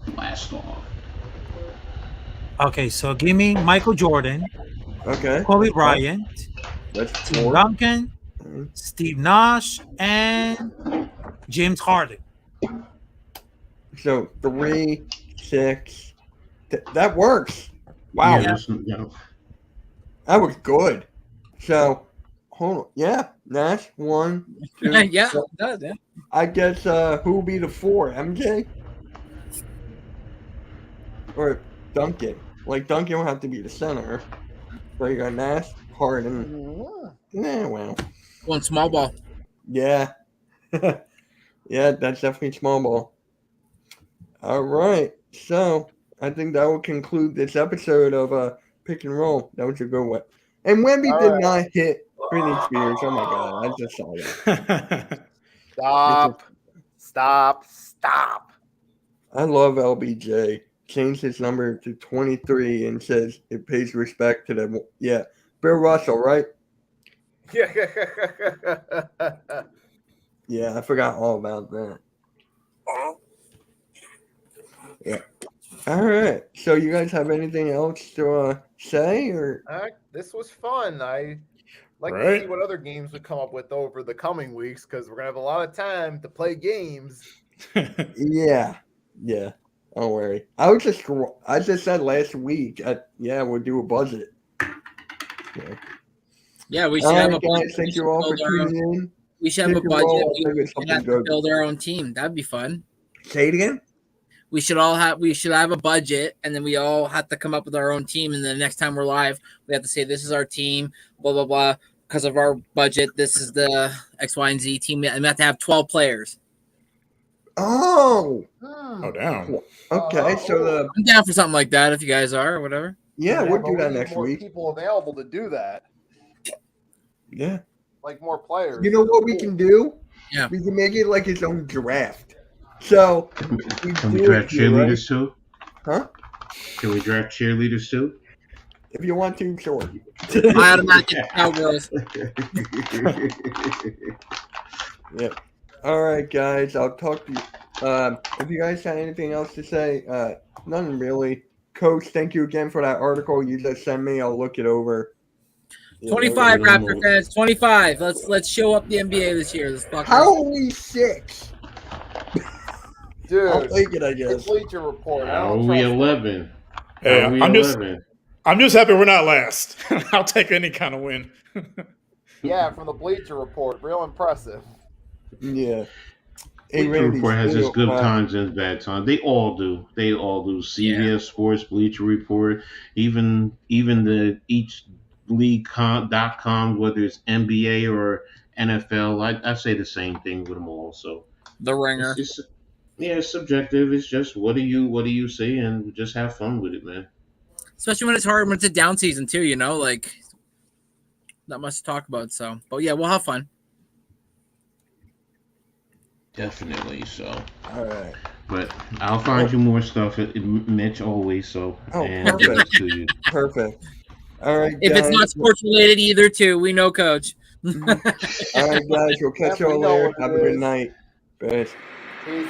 Blast off. Okay, so give me Michael Jordan, Okay. Kobe Bryant, That's Tim 4. Duncan, Steve Nash, and James Harden. So 3, 6. That works. Wow. Yeah. That was good. So hold on. Yeah. Nash 1, 2. Yeah, it does, yeah. I guess who will be the 4? MJ? Or Duncan? Like Duncan will have to be the center. So you got Nash, Harden. Nah, well. One small ball. Yeah. Yeah, that's definitely small ball. All right. So I think that will conclude this episode of Pick and Roll. That was a good one. And Wemby did not hit Britney Spears. Oh my God. I just saw that. Stop. I love LBJ. Changed his number to 23 and says it pays respect to them. Yeah. Bill Russell, right? Yeah, I forgot all about that. Yeah. All right. So you guys have anything else to say or? This was fun. I like to see what other games we come up with over the coming weeks because we're gonna have a lot of time to play games. Yeah. Don't worry. I just said last week. We'll do a budget. Yeah, we should have a guys. budget. Thank you all for tuning in. We should have a Pick and budget. roll. I think We it's should something have to good. build our own team. That'd be fun. Say it again. We should have a budget, and then we all have to come up with our own team. And then the next time we're live, we have to say this is our team, blah blah blah. Because of our budget, this is the X, Y, and Z team, and we have to have 12 players. Oh. Oh, damn. Okay. So I'm down for something like that if you guys are or whatever. we'll but do we that need next more week. People available to do that, Yeah. like more players. You know what we can do? Yeah. We can make it like its own draft. So Can we do draft it here, right? cheerleaders too? Huh? Can we draft cheerleaders too? If you want to, sure. I automatically get Cowgirls. Yep. All right, guys. I'll talk to you. If you guys had anything else to say, none really. Coach, thank you again for that article you just sent me. I'll look it over. 25 Raptor fans. 25. Let's show up the NBA this year. This fucker. How are we 6? Dude, I'll take it, I guess. complete your report. I How are don't we trust 11? Hey, How are we I'm 11? just happy we're not last. I'll take any kind of win. Yeah, from the Bleacher Report, real impressive. Yeah. Hey, Bleacher Randy, Report has its still, good times and bad times. They all do. CBS Sports, Bleacher Report, even the each league.com, whether it's NBA or NFL, I say the same thing with them all. So The Ringer. It's subjective. It's just what do you see, and just have fun with it, man. Especially when it's hard, when it's a down season too, like not much to talk about. So, but yeah, we'll have fun. Definitely. So. All right. But I'll find you more stuff, Mitch, always. So, Oh, and perfect. thanks to you. Perfect. All right, If it's guys. not sports related either, too, we know, Coach. All right, guys. We'll catch Yep, we y'all know later. what it Have a good is. night. Peace. Peace.